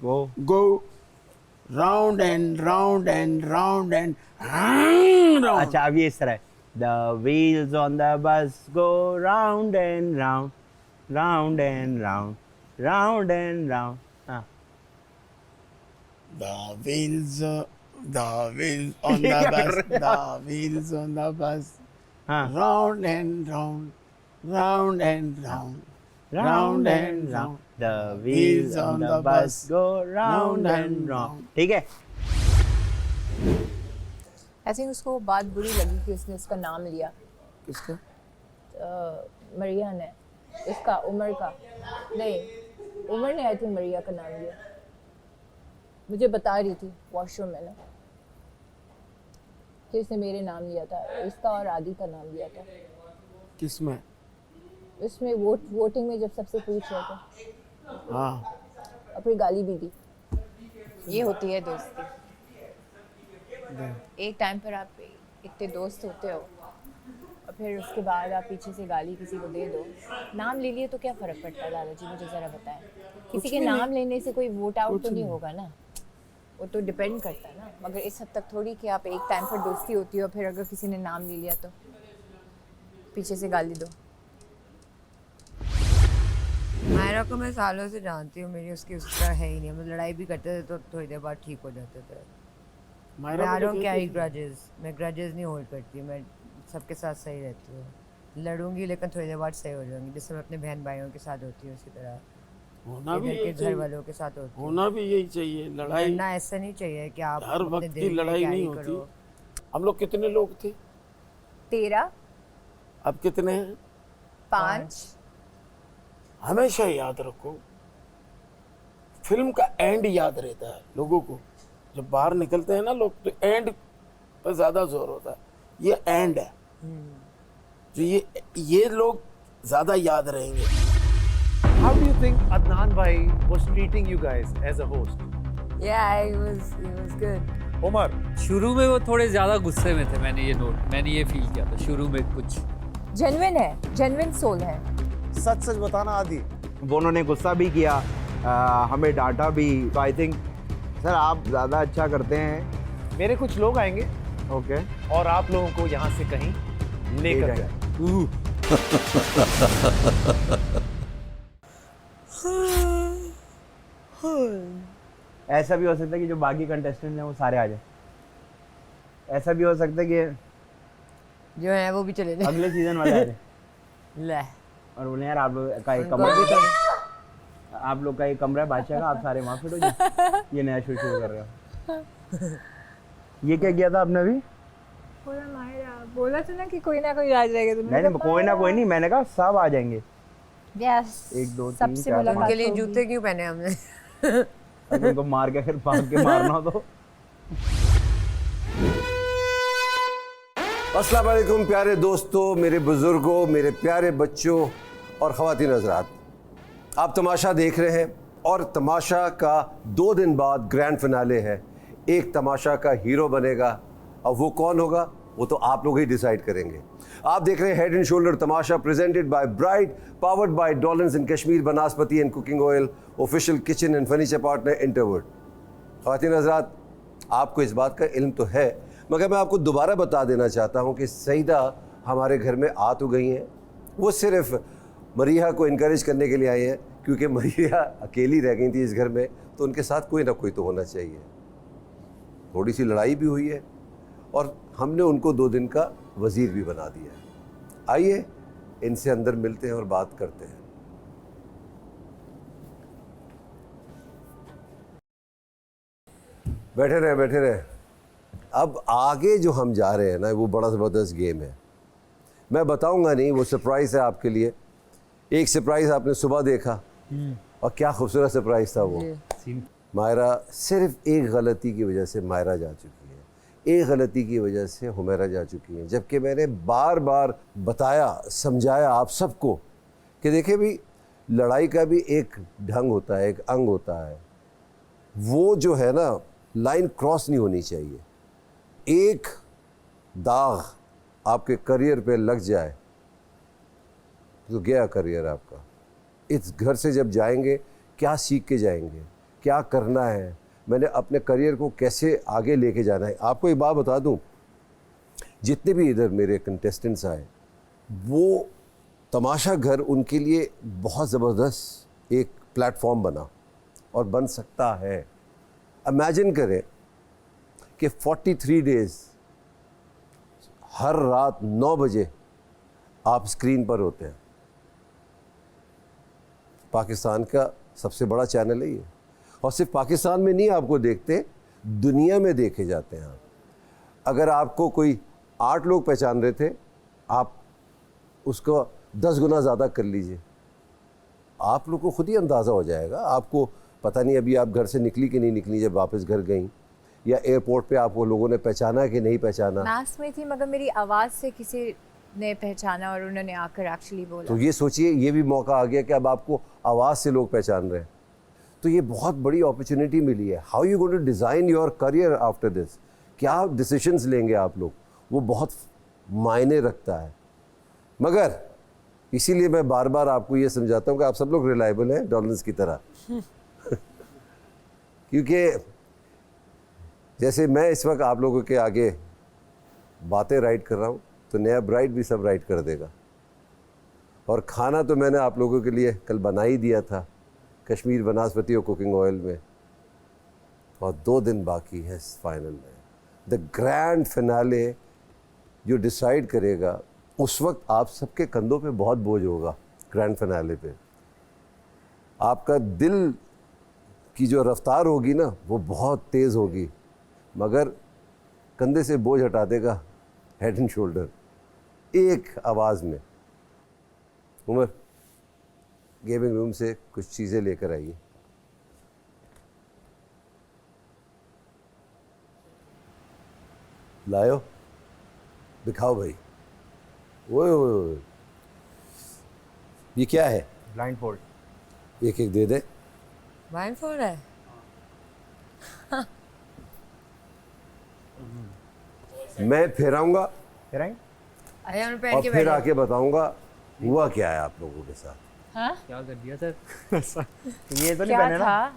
go. go round and round and round and round. अच्छा अब ये इस तरह है। The wheels on the bus go round and round, round and round, round and round. हाँ The wheels on the bus, the wheels on the bus, हाँ round and round, round and round, round and round. The wheels on the bus go round and round. ठीक है। I think उसको बात बुरी लगी कि उसने उसका नाम लिया, किसका? मरिया ने, इसका उमर का नहीं, उमर ने आई थिंक मरिया का नाम लिया। मुझे बता रही थी वॉशरूम में ना कि उसने मेरे नाम लिया था, इसका और आदि का नाम लिया था। किसमें? उसमें वोटिंग में जब सबसे पूछ रहे थे, हाँ और फिर गाली भी दी। ये होती है दोस्ती। एक टाइम पर आप इतने दोस्त होते हो और फिर उसके बाद आप पीछे से गाली किसी को दे दो। नाम ले लिए तो क्या फ़र्क पड़ता है लाला जी, मुझे ज़रा बताएं। किसी के नाम लेने से कोई वोट आउट तो नहीं होगा ना? वो तो डिपेंड करता है ना, मगर इस हद तक थोड़ी कि आप एक टाइम पर दोस्ती होती हो, फिर अगर किसी ने नाम ले लिया तो पीछे से गाली दो। मायरा को मैं सालों से जानती हूँ, मेरी उसकी उसका है ही नहीं। हम लड़ाई भी करते थे तो थोड़ी देर बाद ठीक हो जाते थे। मैं आई डोंट कैरी ग्रजेस, मैं ग्रजेस नहीं होल्ड करती, मैं सबके साथ सही रहती हूँ। लड़ूंगी लेकिन थोड़ी देर बाद सही हो जाऊंगी, जैसे मैं अपने बहन भाइयों के साथ होती हूँ उसी तरह होना भी इधर के यही घर चाहिए, वालों के साथ होती हूँ। होना भी यही चाहिए। लड़ाई लड़ना ऐसा नहीं चाहिए कि आप हर अपने वक्त दिल की में लड़ाई carry नहीं करो। होती। हम लोग कितने लोग थे, 13, अब कितने हैं? 5। हमेशा याद रखो, फिल्म का एंड याद रहता है लोगों को। जब बाहर निकलते हैं ना लोग, तो एंड पर ज्यादा जोर होता है। ये एंड है, तो ये लोग ज्यादा याद रहेंगे। How do you think Adnan bhai was treating you guys as a host? Yeah, he was good. Omar, शुरू में वो थोड़े ज़्यादा गुस्से में थे, मैंने ये फील किया था शुरू में कुछ। जेन्युइन है, जेन्युइन सोल है। सच सच बताना आदि। वो उन्होंने गुस्सा भी किया, हमें डांटा भी। तो आई थिंक सर आप ज़्यादा अच्छा करते हैं। मेरे कुछ लोग आएंगे ओके, और आप लोगों को यहाँ से कहीं लेकर जाए। ऐसा भी हो सकता है कि जो बाकी कंटेस्टेंट हैं वो सारे आ जाए। ऐसा भी हो सकता है कि जो है वो भी चले जाए। अगले सीजन वाले आ जाए ले और बोले यार आप लोग का एक उनको कमरा भी तो आप लोग का एक कमरा है बादशाह का, आप सारे वहाँ फिट हो जाए। ये नया शो शुरू कर रहे हो। ये क्या किया था आपने अभी? बोला था ना कि कोई ना कोई आ जाएगा। नहीं, कोई ना कोई नहीं, मैंने कहा सब आ जाएंगे। यस, 1 2 3 सबसे 4 मुलाकात उनके लिए होगी। जूते क्यों पहने हमने? अगर उनको मार के फिर भाग के मारना हो तो। अस्सलाम वालेकुम प्यारे दोस्तों, मेरे बुजुर्गों, मेरे प्यारे बच्चों और ख़वातीन हज़रात, आप तमाशा देख रहे हैं और तमाशा का 2 दिन बाद ग्रैंड फिनाले है। एक तमाशा का हीरो बनेगा और वो कौन होगा वो तो आप लोग ही डिसाइड करेंगे। आप देख रहे हैं head and shoulder Tamasha, presented by Bright, powered by डॉलन्स in Kashmir, banaspati and cooking oil, official kitchen and furniture partner Interwood. ख़वातीन हज़रात, आपको इस बात का इल्म तो है, मगर मैं आपको दोबारा बता देना चाहता हूँ कि सईदा हमारे घर में आ तो गई हैं। वो सिर्फ मरीहा को इनकरेज करने के लिए आई हैं, क्योंकि मरीहा अकेली रह गई थी इस घर में, तो उनके साथ कोई ना कोई तो होना चाहिए। थोड़ी सी लड़ाई भी हुई है और हमने उनको 2 दिन का वज़ीर भी बना दिया है। आइए इनसे अंदर मिलते हैं और बात करते हैं। बैठे रहे। अब आगे जो हम जा रहे हैं ना, वो बड़ा ज़बरदस्त गेम है। मैं बताऊंगा नहीं, वो सरप्राइज़ है आपके लिए। एक सरप्राइज़ आपने सुबह देखा और क्या खूबसूरत सरप्राइज़ था वो। मायरा, सिर्फ एक गलती की वजह से मायरा जा चुकी है, एक गलती की वजह से हुमैरा जा चुकी है, जबकि मैंने बार बार बताया, समझाया आप सबको कि देखिए भी लड़ाई का भी एक ढंग होता है, एक अंग होता है। वो जो है ना, लाइन क्रॉस नहीं होनी चाहिए। एक दाग आपके करियर पे लग जाए तो गया करियर आपका। इस घर से जब जाएंगे क्या सीख के जाएंगे, क्या करना है, मैंने अपने करियर को कैसे आगे लेके जाना है। आपको एक बात बता दूं, जितने भी इधर मेरे कंटेस्टेंट्स आए, वो तमाशा घर उनके लिए बहुत ज़बरदस्त एक प्लेटफॉर्म बना और बन सकता है। इमेजिन करें कि 43 डेज़ हर रात 9 बजे आप स्क्रीन पर होते हैं। पाकिस्तान का सबसे बड़ा चैनल है ये, और सिर्फ पाकिस्तान में नहीं आपको देखते, दुनिया में देखे जाते हैं आप। अगर आपको कोई 8 लोग पहचान रहे थे, आप उसको 10 गुना ज़्यादा कर लीजिए, आप लोग को खुद ही अंदाज़ा हो जाएगा। आपको पता नहीं अभी आप घर से निकली कि नहीं निकली, जब वापस घर गई, या एयरपोर्ट पे आपको लोगों ने पहचाना कि नहीं पहचाना। मास्क में थी मगर मेरी आवाज़ से किसी ने पहचाना और उन्होंने आकर एक्चुअली बोला। तो ये सोचिए, ये भी मौका आ गया कि अब आपको आवाज़ से लोग पहचान रहे हैं। तो ये बहुत बड़ी अपॉर्चुनिटी मिली है। How you going to design your career after this, क्या डिसीजंस लेंगे आप लोग, वो बहुत मायने रखता है। मगर इसीलिए मैं बार बार आपको ये समझाता हूँ कि आप सब लोग रिलायबल हैं डॉलर्स की तरह। क्योंकि जैसे मैं इस वक्त आप लोगों के आगे बातें राइट कर रहा हूँ तो नया ब्राइड भी सब राइट कर देगा। और खाना तो मैंने आप लोगों के लिए कल बना ही दिया था कश्मीर बनास्पति और कुकिंग ऑयल में, और 2 दिन बाकी है इस फाइनल में। द ग्रैंड फिनाले जो डिसाइड करेगा, उस वक्त आप सबके कंधों पे बहुत बोझ होगा। ग्रैंड फिनाले पे आपका दिल की जो रफ्तार होगी ना वो बहुत तेज़ होगी, मगर कंधे से बोझ हटा देगा हेड एंड शोल्डर, एक आवाज़ में। उमर, गेमिंग रूम से कुछ चीज़ें लेकर आइए। लायो, दिखाओ भाई। ओए ओए ओए, ये क्या है? Blind fold. एक एक दे दे। ब्लाइंडफोल्ड है। मैं फिराऊंगा फिर आएं? अरे हमने पहन और के फिर बैठे। आके बताऊंगा हुआ क्या है आप लोगों के साथ। क्या कर दिया सर? तो ये तो नहीं क्या पहने ना? था?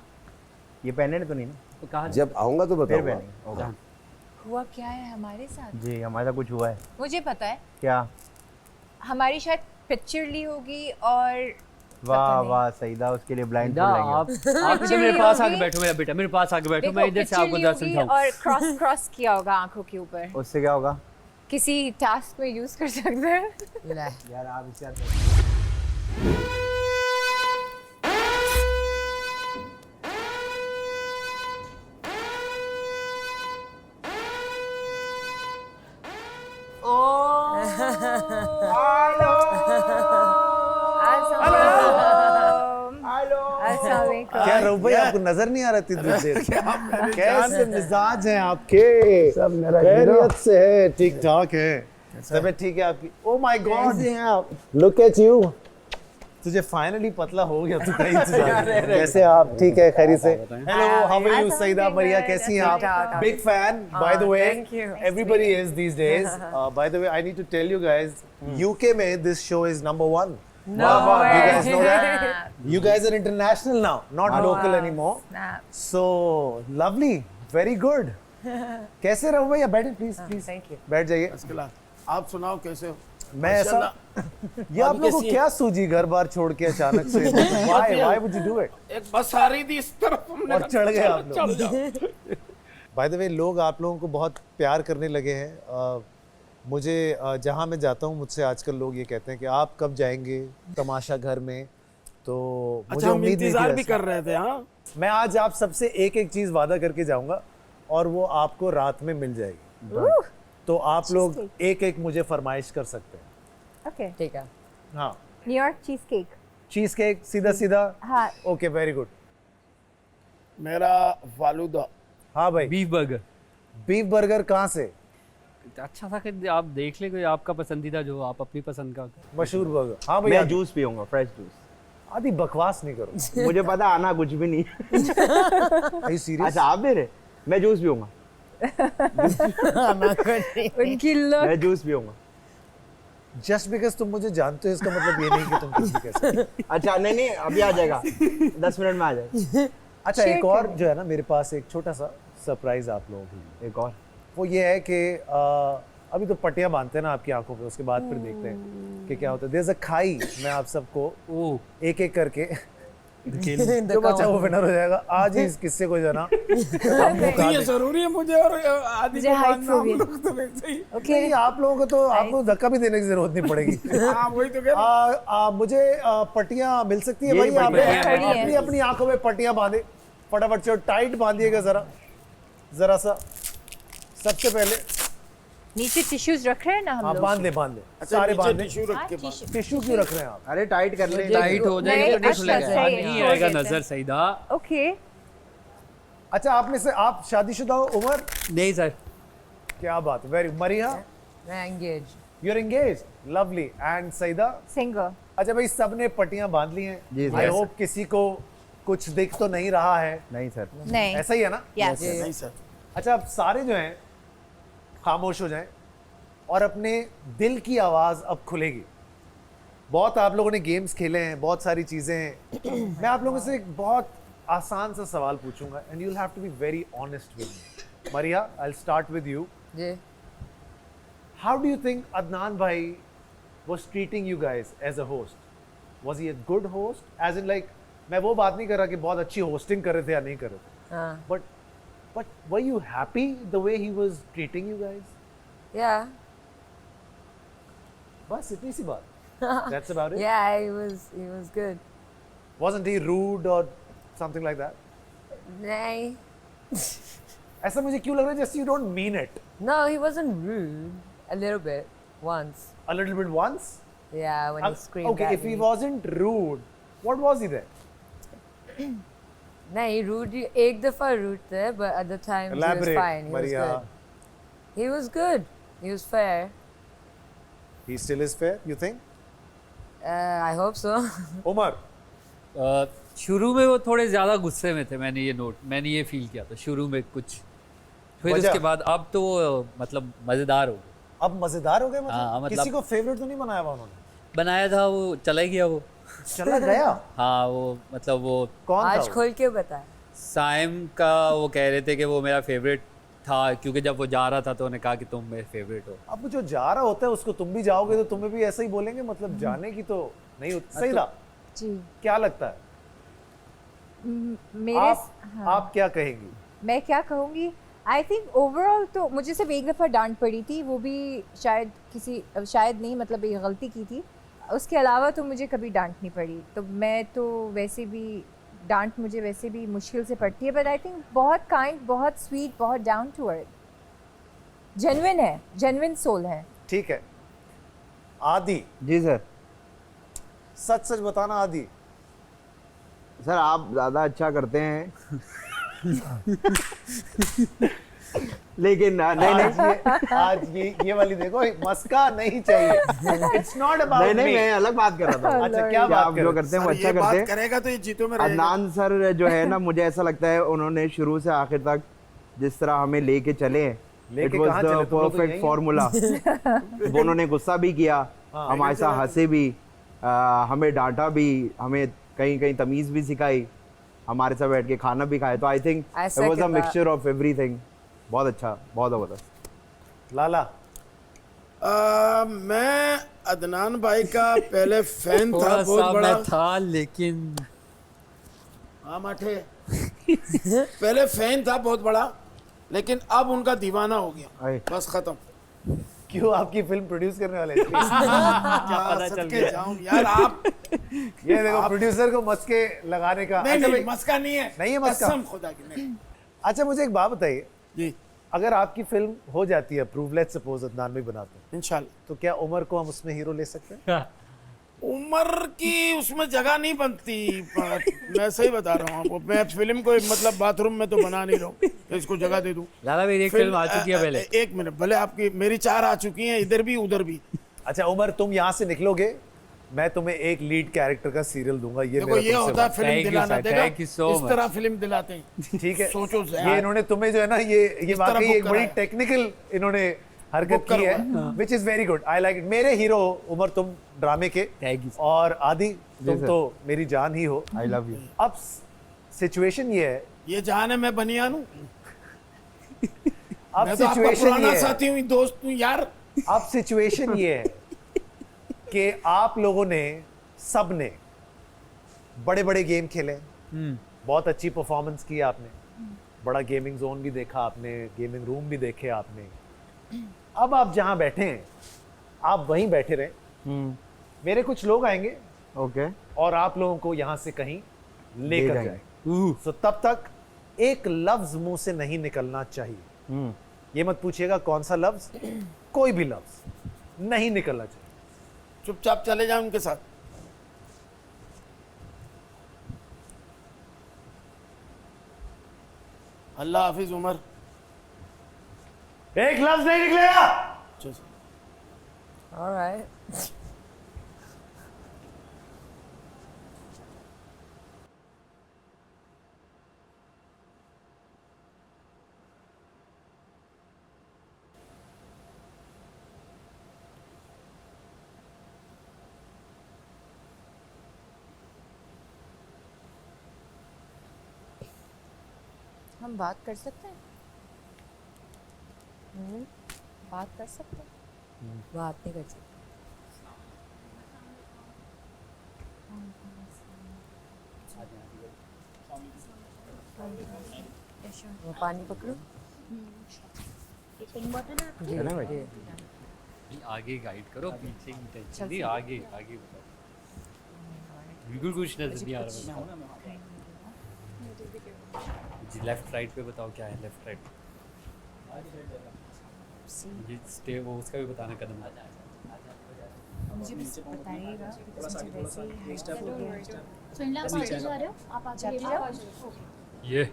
ये पहने तो नहीं ना? तो कहा जब आऊंगा तो फिर बताऊंगा। पहनेंगे। ओके। हुआ क्या है हमारे साथ? जी हमारे साथ कुछ हुआ है। मुझे पता है, क्या? हमारी शायद पिक्चर ली होगी और वाह वाह सईदा, उसके लिए ब्लाइंड सईदा, फोल्ड लेंगे। आप इधर मेरे पास आके बैठो मेरा बेटा, मेरे पास आके बैठो, देखो, मैं इधर से पिक्चर आपको ली दर्द होगी समझाऊं। और क्रॉस क्रॉस किया होगा आंखों के ऊपर। उससे क्या होगा? किसी टास्क में यूज कर सकते हैं। ले। यार आप इससे क्या रऊफ भाई आपको नजर नहीं आ रहा थी देर? कैसे मिजाज हैं आपके? सब मेरा खैरियत से है, ठीक ठाक है, तबीयत ठीक है आपकी? Oh my God, look at you, तुझे फाइनली पतला हो गया तू कहीं से जाके। कैसे आप? ठीक है, खैरियत से? Hello, how are you Saeeda Maria, कैसी हैं आप? Big fan by the way, thank you. Everybody is these days. By the way I need to tell you guys, UK में this show is number 1. No You way. guys know that? You guys are international now, not local anymore. So lovely, very good. कैसे रहो भैया? बैठे please please, Thank you. बैठ जाइए। इसके बाद आप सुनाओ कैसे हो? मैं ऐसा ये आप लोगों को क्या सूझी घर बार छोड़ के अचानक से? Why would you do it? एक बस आ रही थी इस तरफ, हमने और चढ़ गए आप चढ़ लोग। जाओ। बाय द वे लोग आप लोगों को बहुत प्यार करने लगे हैं। मुझे जहाँ मैं जाता हूँ मुझसे आजकल लोग ये कहते हैं कि आप कब जाएंगे तमाशा घर में, तो मुझे अच्छा, हम उम्मीद नहीं इंतजार थी भी ऐसा। कर रहे थे। हाँ, मैं आज आप सबसे एक एक चीज वादा करके जाऊंगा और वो आपको रात में मिल जाएगी। तो आप लोग एक एक मुझे फरमाइश कर सकते हैं। ओके, ठीक है। हाँ, New York cheese cake. Cheese cake सीधा सीधा। हाँ, ओके, वेरी गुड। मेरा फालूदा। हाँ भाई, बीफ बर्गर बीफ बर्गर कहाँ से? अच्छा था कि आप देख ले कोई आपका पसंदीदा, जो आप अपनी पसंद का। मशहूर बर्गर। हाँ भाई, मैं जूस पीऊंगा, फ्रेश जूस। आदि बकवास नहीं करो। मुझे पता आना कुछ भी नहीं। Are you serious? अच्छा आप दे रहे? मैं जूस पीऊंगा। उनकी लुक। मैं जूस पीऊंगा। Just because तुम मुझे जानते हो इसका मतलब ये नहीं कि तुम कुछ भी कह सकते। अच्छा नहीं नहीं, अभी आ जाएगा, 10 मिनट में आ जाएगा। अच्छा, एक और जो है ना, मेरे पास एक छोटा सा सरप्राइज आप लोगों के लिए। एक और वो ये है कि अभी तो पट्टियां बांधते हैं ना आपकी आंखों पे, उसके बाद फिर देखते हैं कि क्या होता है। देयर इज अ खाई। मैं आप सबको ओह, एक एक करके जो बच्चा वो विनर हो जाएगा। आज ही इस किस्से को जो है ना ये जरूरी है मुझे और आदि मुझे को height मानना, हम phobia। लोग तो वैसे ही। नहीं, आप लोगों को तो आपको धक्का भी देने की जरूरत नहीं पड़ेगी। हाँ, वही तो कह रहा हूँ। मुझे पट्टियां मिल सकती है यही भाई? आप पट्टियां खड़ी हैं। अपनी अपनी आंखों में पट्टियां बांधे फटाफट से, और टाइट बांधिएगा जरा सा। सबसे पहले नीचे टिश्यूज रख रहे हैं ना हम आप लोग। बांध ले अच्छा, सारे नीचे बांध ले। टिश्यू रख के बाद। टिश्यू क्यों रख रहे हैं आप? अरे टाइट कर ले। टाइट हो जाएगा तो नहीं अच्छा, खुलेगा। सही है, नहीं हो आएगा जाता है। नजर सईदा। ओके, अच्छा, आप में से आप शादीशुदा हो? उमर, नहीं सर, क्या बात, वेरी। मरिया, मैं engage. You are engage, lovely. And Saeeda? Single. अच्छा भाई, सबने पट्टियां बांध ली हैं। जी, आई सर। होप किसी को कुछ दिख तो नहीं रहा है। नहीं सर। नहीं, ऐसा ही है ना? यस। नहीं सर, अच्छा, अब सारे जो हैं खामोश हो जाएं और अपने दिल की आवाज़ अब खुलेगी। बहुत आप लोगों ने गेम्स खेले हैं, बहुत सारी चीज़ें हैं। मैं आप लोगों से एक बहुत आसान सा सवाल पूछूंगा and you will have to be very honest with me. Maria, I'll start with you. Yeah. How do you think Adnan bhai was treating you guys as a host? Was he a good host? As in like, मैं वो बात नहीं कर रहा कि बहुत अच्छी hosting कर रहे थे या नहीं कर रहे थे. But were you happy the way he was treating you guys? Yeah. बस इतनी सी बात. That's about it. Yeah, he was good. Wasn't he rude or something like that? Nay. ऐसा मुझे क्यों लग रहा है जैसे you don't mean it. No, he wasn't rude. A little bit. Once. A little bit once. Yeah, when he screamed Okay, at if he me. wasn't rude, what was he then? नहीं, rude. एक दफा rude थे, but at the time he was Elaborate, fine. He Maria. was good. He was good. He was fair. He still is fair, you think? I hope so. Umar. शुरू में वो थोड़े ज़्यादा गुस्से में थे, मैंने ये फील किया था शुरू में कुछ, फिर वजह? उसके बाद अब तो वो मतलब मज़ेदार हो गए. अब मजेदार हो गए मतलब? हाँ, मतलब- किसी को फेवरेट तो नहीं बनाया हुआ उन्होंने? बनाया था वो, चला ही गया वो. चला गया? हाँ वो मतलब वो कौन था आज वो? खोल के बता. साइम का वो कह रहे थे कि वो मेरा फेवरेट था, क्योंकि जब वो जा रहा था तो उन्होंने कहा कि तुम मेरे फेवरेट हो. अब जो जा रहा होता है उसको तुम भी जाओगे तो तुम्हें भी ऐसा ही बोलेंगे, मतलब जाने की तो नहीं होती. सही था. जी. क्या लगता है मेरे आप क्या कहेंगी? मैं क्या कहूँगी, आई थिंक ओवरऑल तो मुझे सिर्फ एक दफ़ा डांट पड़ी थी, वो भी शायद नहीं, मतलब एक गलती की थी. उसके अलावा तो मुझे कभी डांट नहीं पड़ी. तो मैं तो वैसे भी डांट मुझे वैसे भी मुश्किल से पड़ती है, बट आई थिंक बहुत काइंड, बहुत स्वीट, बहुत डाउन टू अर्थ, जेन्युइन है, जेन्युइन सोल है. ठीक है. आदि, जी सर. सच सच बताना आदि. सर आप ज़्यादा अच्छा करते हैं. लेकिन नहीं आज ये वाली देखो, मस्का नहीं चाहिए. इट्स नॉट अबाउट नहीं मी. मैं अलग बात कर रहा था. अच्छा क्या कि बात आप कर जो रहे करते हैं वो सर, अच्छा ये करते बात हैं. करेगा तो ये जीतो में रहेगा. अदनान सर जो है ना, मुझे ऐसा लगता है उन्होंने शुरू से आखिर तक जिस तरह हमें लेके चले, इट कहाँ वाज चले? द तुम लोग तो परफेक्ट यहीं फार्मूला. वो उन्होंने गुस्सा भी किया, हमारे साथ हंसे भी, हमें डांटा भी, हमें कहीं कहीं तमीज़ भी सिखाई, हमारे साथ बैठ के खाना भी खाया. तो I think I it was a second mixture of everything. बहुत अच्छा, बहुत ज़बरदस्त. लाला. मैं अदनान भाई का पहले फैन था, थोड़ा बहुत सा बड़ा. मैं था, लेकिन हाँ माठे. पहले फैन था बहुत बड़ा, लेकिन अब उनका दीवाना हो गया. अरे. बस खत्म. क्यों आपकी फिल्म प्रोड्यूस करने वाले हैं? क्या सदके जाऊं यार आप. ये देखो प्रोड्यूसर को मस्के लगाने का. नहीं अच्छा नहीं, भाई, मस्का नहीं है. नहीं है मस्का? कसम खुदा की नहीं. अच्छा मुझे एक बात बताइए, जी अगर आपकी फिल्म हो जाती है अप्रूव, लेट्स सपोज अदनान भाई बनाते हैं, इंशाल्लाह. तो क्या उमर को हम उसमें हीरो ले सकते हैं? उम्र की उसमें जगह नहीं बनती. मैं सही बता रहा हूँ आपको. मैं फिल्म को मतलब बाथरूम में तो बना नहीं रहा हूँ, तो इसको जगह दे दूँ. लाला मेरी एक फिल्म आ चुकी है पहले. एक मिनट, भले आपकी मेरी 4 आ चुकी हैं, इधर भी उधर भी. अच्छा उमर, तुम यहाँ से निकलोगे, मैं तुम्हें एक लीड कैरेक्टर का सीरियल दूंगा. ये देखो मेरा ये तुमसे होता है वादा. फिल्म Thank you, दिलाना. sir. देखा Thank you so इस much. तरह फिल्म दिलाते हैं. ठीक है. सोचो ये इन्होंने तुम्हें जो है ना, ये तरह वाकई बुक एक बड़ी कराया. टेक्निकल इन्होंने हरकत बुक की है, करवाया. Which is very good. I like it. मेरे हीरो उमर तुम ड्रामे के, Thank you, sir. और आदि तुम sir. तो मेरी जान ही हो. I love you. अब सिचुएशन ये है, ये जान है, मैं बनियान हूँ. अब मैं तो आपका सिचुएशन पुराना ये है, साथी हूँ, दोस्त हूँ यार. अब सिचुएशन ये है कि आप लोगों ने, सब ने बड़े बड़े गेम खेले, बहुत अच्छी परफॉर्मेंस की आपने, बड़ा गेमिंग जोन भी देखा आपने, गेमिंग रूम भी देखे आपने. अब आप जहां बैठे हैं, आप वहीं बैठे रहे. मेरे कुछ लोग आएंगे ओके. और आप लोगों को यहां से कहीं लेकर जाएंगे. जाए. तो तब तक एक लफ्ज मुंह से नहीं निकलना चाहिए. ये मत पूछिएगा कौन सा लफ्ज, कोई भी लफ्ज नहीं निकलना चाहिए. चुपचाप चले जाओ उनके साथ. अल्लाह हाफिज उमर. एक लफ्ज नहीं निकलेगा. All right. हम बात कर सकते हैं. बात कर सकते हैं? बात नहीं कर सकते। मैं पानी पकड़ूं? है ना भाई? नहीं, आगे गाइड करो, पीछे की टेंशन नहीं, आगे आगे बताओ। बिल्कुल कुछ नजर नहीं आ रहा। जी लेफ्ट राइट पे बताओ क्या है लेफ्ट राइट। जी स्टे वो उसका भी बताना कदम। मुझे बस बताइएगा मुझे वैसे ही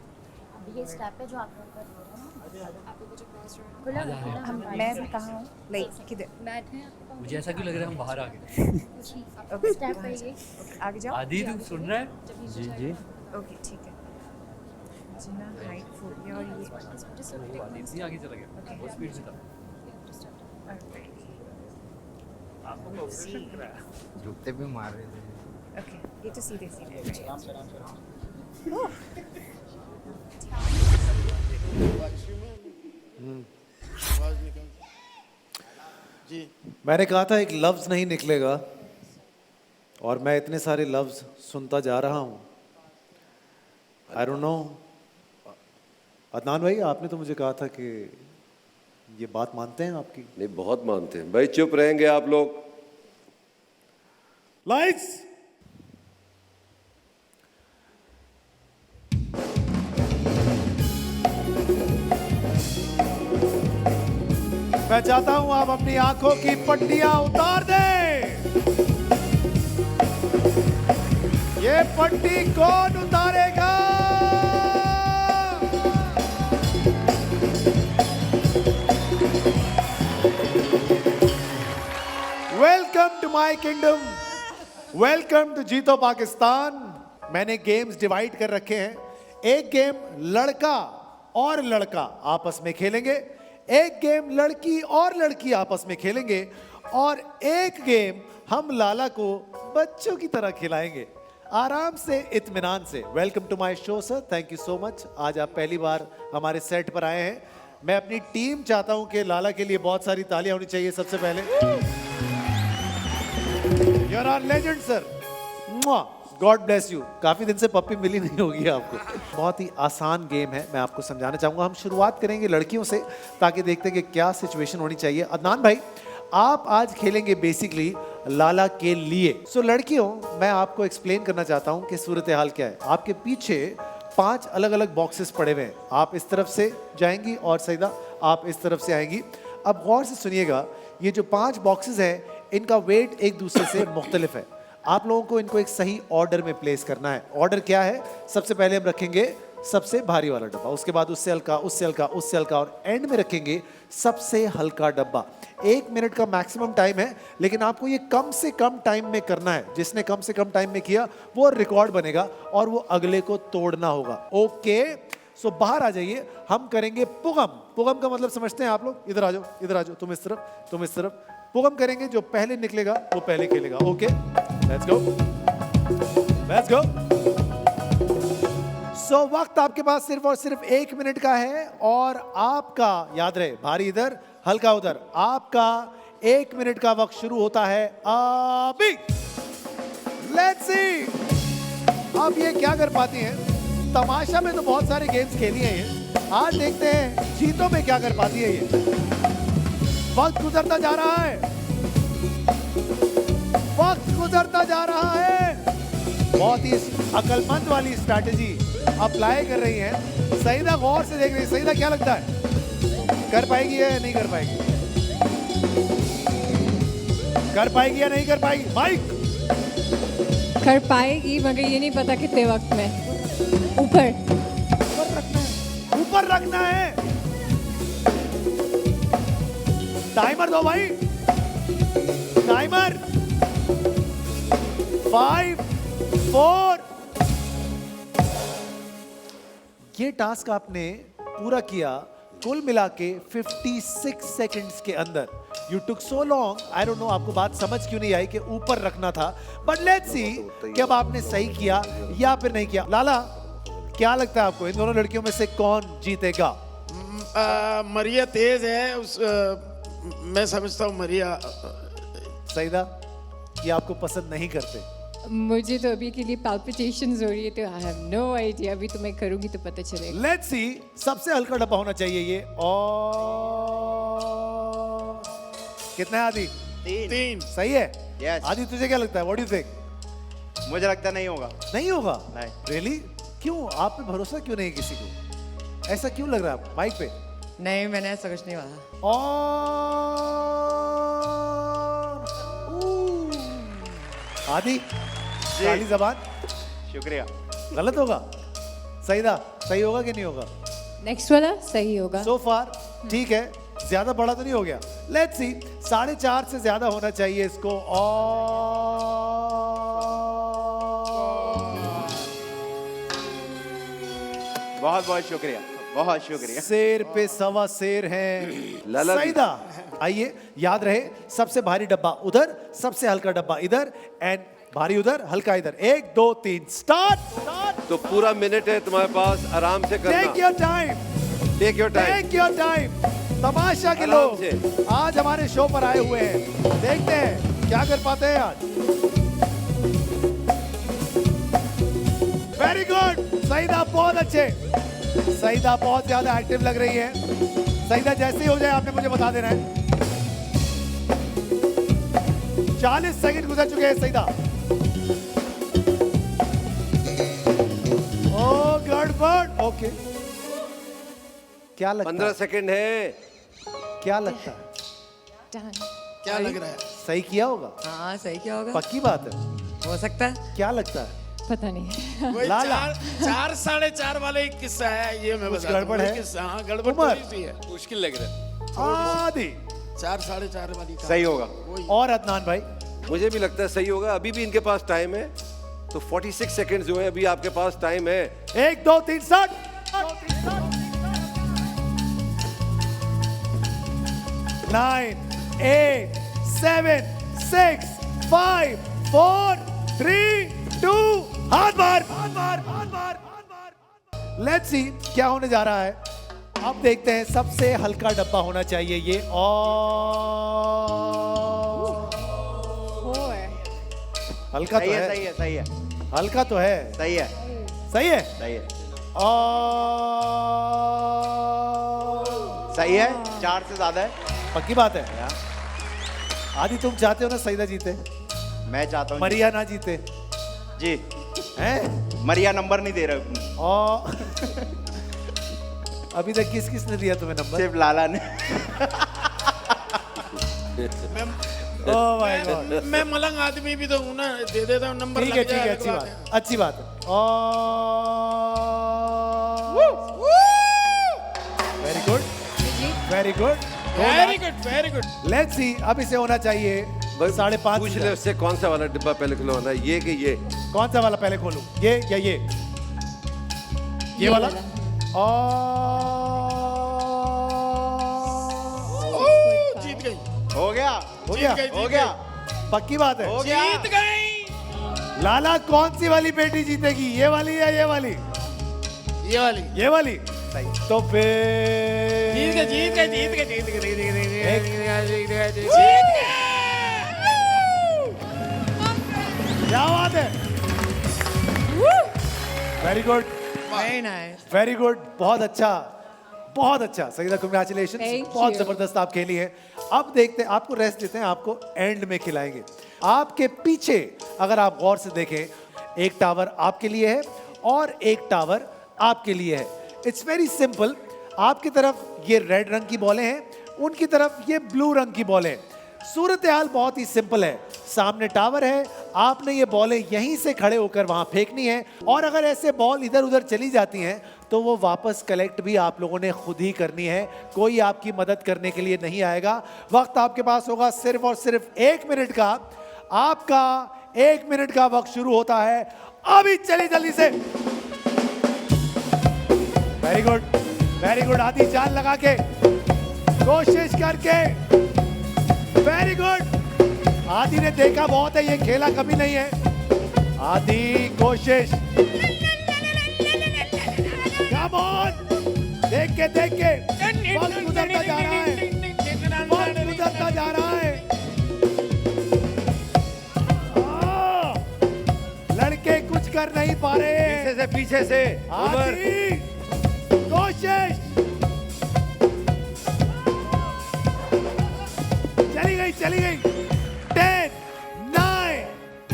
ये स्टेप है जो आप लोग कर रहे हो ना। मैं कहाँ हूँ? लाइक किधर? मुझे ऐसा क्यों लग रहा है हम बाहर आ गए। स्टेप है ये। आगे जाओ। आदि तू सुन रहा है? जी जी। ओके ठीक है। जिना हाइट 40 और ये वो आदि इतनी आगे चला गया बहुत स्पीड से था। जूते भी मार रहे थे। ओके ये तो सीधे सीधे। जी मैंने कहा था एक लफ्ज नहीं निकलेगा और मैं इतने सारे लफ्ज सुनता जा रहा हूँ। I don't know. अदनान भाई आपने तो मुझे कहा था कि ये बात मानते हैं आपकी। नहीं, बहुत मानते हैं भाई। चुप रहेंगे आप लोग? लाइट्स। मैं चाहता हूं आप अपनी आंखों की पट्टियां उतार दें। ये पट्टी कौन उतारेगा? Welcome to my kingdom, welcome to Jeeto Pakistan. मैंने गेम्स डिवाइड कर रखे हैं। एक गेम लड़का और लड़का आपस में खेलेंगे, एक गेम लड़की और लड़की आपस में खेलेंगे और एक गेम हम लाला को बच्चों की तरह खिलाएंगे, आराम से, इत्मीनान से। Welcome to my show sir, thank you so much. आज आप पहली बार हमारे सेट पर आए हैं। मैं अपनी टीम चाहता हूं कि लाला के लिए बहुत सारी तालियां होनी चाहिए। सबसे पहले you are legend sir, God bless you. काफी दिन से पप्पी मिली नहीं होगी आपको। बहुत ही आसान गेम है, मैं आपको समझाना चाहूंगा। हम शुरुआत करेंगे लड़कियों से ताकि देखते हैं कि क्या सिचुएशन होनी चाहिए। अदनान भाई आप आज खेलेंगे बेसिकली लाला के लिए। सो लड़कियों, मैं आपको एक्सप्लेन करना चाहता हूं कि सूरत हाल क्या है। आपके पीछे 5 अलग अलग बॉक्सेस पड़े हुए हैं। आप इस तरफ से जाएंगी और सईदा आप इस तरफ से आएंगी। अब गौर से सुनिएगा, ये जो 5 बॉक्सेस हैं इनका वेट एक दूसरे से मुख्तलिफ है। आप लोगों को इनको एक सही ऑर्डर में प्लेस करना है। ऑर्डर क्या है? सबसे पहले हम रखेंगे सबसे भारी वाला डब्बा, उसके बाद उससे हल्का, उससे हल्का, उससे हल्का और एंड में रखेंगे सबसे हल्का डब्बा। 1 मिनट का मैक्सिमम टाइम है, लेकिन आपको ये कम से कम टाइम में करना है। जिसने कम से कम टाइम में किया वो रिकॉर्ड बनेगा और वो अगले को तोड़ना होगा। ओके, सो बाहर आ जाइए। हम करेंगे पुगम। पुगम का मतलब समझते हैं आप लोग? इधर आ जाओ, इधर आ जाओ, तुम इस तरफ, तुम इस तरफ। पुगम करेंगे, जो पहले निकलेगा वो पहले खेलेगा। Okay, let's go, let's go. So वक्त आपके पास सिर्फ और सिर्फ 1 मिनट का है और आपका, याद रहे, भारी इधर हल्का उधर। आपका 1 मिनट का वक्त शुरू होता है अभी। लेट्स सी अब ये क्या कर पाती हैं। तमाशा में तो बहुत सारे गेम्स खेली हैं ये, आज देखते हैं जीतों में क्या कर पाती है ये। वक्त गुजरता जा रहा है, वक्त गुजरता जा रहा है। बहुत ही अकलमंद वाली स्ट्रैटेजी अप्लाई कर रही हैं। सईदा गौर से देख रही है। सईदा क्या लगता है, कर पाएगी या नहीं कर पाएगी? कर पाएगी या नहीं कर पाएगी? माइक। कर पाएगी, मगर ये नहीं पता कितने वक्त में। ऊपर रखना है, ऊपर रखना है। टाइमर दो भाई, टाइमर। 5, 4। ये टास्क आपने पूरा किया कुल मिला के 56 सेकंड्स के अंदर। You took so long, I don't know आपको बात समझ क्यों नहीं आई कि ऊपर रखना था, बट लेट्स सी कि अब आपने सही किया या फिर नहीं किया। लाला क्या लगता है आपको, इन दोनों लड़कियों में से कौन जीतेगा? मरिया तेज है मैं समझता हूँ मरिया सईदा ये आपको पसंद नहीं करते? मुझे तो अभी के लिए palpitations हो रही है, तो आई हैव नो आइडिया। अभी तो मैं करूँगी तो पता चलेगा। लेट्स सी, सबसे हल्का डब्बा होना चाहिए ये। और कितना है आदि? 3 सही है? Yes. आदि तुझे क्या लगता है? What do you think? मुझे लगता नहीं होगा। नहीं होगा? नहीं। रियली? क्यों? आप पे भरोसा क्यों नहीं किसी को? ऐसा क्यों लग रहा है माइक पे? नहीं, मैंने ऐसा कुछ नहीं बोला। आदि काली जबान शुक्रिया। गलत होगा? सईदा सही होगा कि नहीं होगा? नेक्स्ट वाला सही होगा। सो फार ठीक है, ज्यादा बड़ा तो नहीं हो गया। लेट्स सी, 4.5 से ज्यादा होना चाहिए इसको। बहुत बहुत शुक्रिया, बहुत शुक्रिया। शेर पे सवा शेर हैं। लाला जी। सईदा आइए, याद रहे सबसे भारी डब्बा उधर, सबसे हल्का डब्बा इधर, एंड भारी उधर, हल्का इधर। 1 2 3 स्टार्ट। तो पूरा मिनट है तुम्हारे पास, आराम से करना। Take your time, take your time. Take your time. Tamasha के आराम लोग से। आज हमारे शो पर आए हुए हैं, देखते हैं क्या कर पाते हैं आज। वेरी गुड सईदा, बहुत अच्छे। सईदा बहुत ज्यादा एक्टिव लग रही है। सईदा जैसे ही हो जाए आपने मुझे बता देना है। 40 सेकंड गुजर चुके हैं सईदा। ओ गड़बड़। ओके, क्या लगता 15 है? सेकंड है। क्या लगता है? क्या लग रहा है? सही किया होगा? हाँ, सही क्या होगा? पक्की बात है? हो सकता है। क्या लगता है? पता नहीं। वही लाला। 4 4.5 वाला एक किस्सा है, ये मैं कुछ बता गड़बड़ है? हाँ, गड़बड़ उमर। थोड़ी सी है। मुश्किल लग रहा है। आदि 4 4.5 वाली का। सही होगा। और अदनान भाई? मुझे भी लगता है सही होगा। अभी भी इनके पास टाइम है, तो 46 सेकंड्स जो है अभी आपके पास टाइम है। 1 2 3 स्टार्ट। 9 8 7 6 5 4 3 2 हाथ मार। लेट्स सी क्या होने जा रहा है। अब देखते हैं, सबसे हल्का डब्बा होना चाहिए ये। और हल्का तो सही है, है, सही है, सही है, हल्का तो है, सही है, सही है। सही है, और सही है। 4 से ज्यादा है। पक्की बात है? आदि तुम चाहते हो ना सईदा जीते? मैं चाहता हूँ मरिया ना जीते जी। हैं? मरिया नंबर नहीं दे रहा, और अभी तक किस किस ने दिया तुम्हें नंबर? सिर्फ लाला ने। Oh my God. मैं मलंग आदमी भी तो हूँ ना, दे देता हूँ नंबर। ठीक है, ठीक है, अच्छी बात, अच्छी बात है। Very good, very good, very good, very good. Let's see, अब इसे होना चाहिए 5.5। पूछ ले उससे कौन सा वाला डिब्बा पहले खुलवाना है, ये कि ये? कौन सा वाला पहले खोलूं, ये या ये वाला? जीत गई, हो गया, हो गया, जीत गई, हो गया, पक्की बात है? हो गया। जीत गई। लाला कौन सी वाली बेटी जीतेगी, ये वाली या ये वाली? ये वाली। ये वाली। तो फिर जीत गए, जीत गए, जीत गए, जीत गए, जीत गए, जीत गए। क्या बात है? Very good, very nice. Very good, बहुत अच्छा, बहुत अच्छा। सईदा कांग्रेचुलेशन, Thank बहुत you. जबरदस्त आप खेली हैं। अब देखते हैं, आपको रेस्ट देते हैं, आपको एंड में खिलाएंगे। आपके पीछे अगर आप गौर से देखें, एक टावर आपके लिए है और एक टावर आपके लिए है। It's very simple. आपकी तरफ ये रेड रंग की बॉलें हैं, उनकी तरफ ये ब्लू रंग की बॉलें। सूरत हाल बहुत ही सिंपल है। सामने टावर है, आपने ये बॉलें यहीं से खड़े होकर वहां फेंकनी है, और अगर ऐसे बॉल इधर उधर चली जाती हैं तो वो वापस कलेक्ट भी आप लोगों ने खुद ही करनी है। कोई आपकी मदद करने के लिए नहीं आएगा। वक्त आपके पास होगा सिर्फ और सिर्फ 1 मिनट का। आपका 1 मिनट का वक्त शुरू होता है अभी। चलिए जल्दी से। Very good, very good. आदि जान लगा के, कोशिश करके। Very good. आदि ने देखा बहुत है, ये खेला कभी नहीं है। आदि कोशिश, कम ऑन, देख के वक्त गुजरता जा रहा है, वक्त गुजरता जा रहा है। लड़के कुछ कर नहीं पा रहे। पीछे से उमर कोशिश चली गई 10 9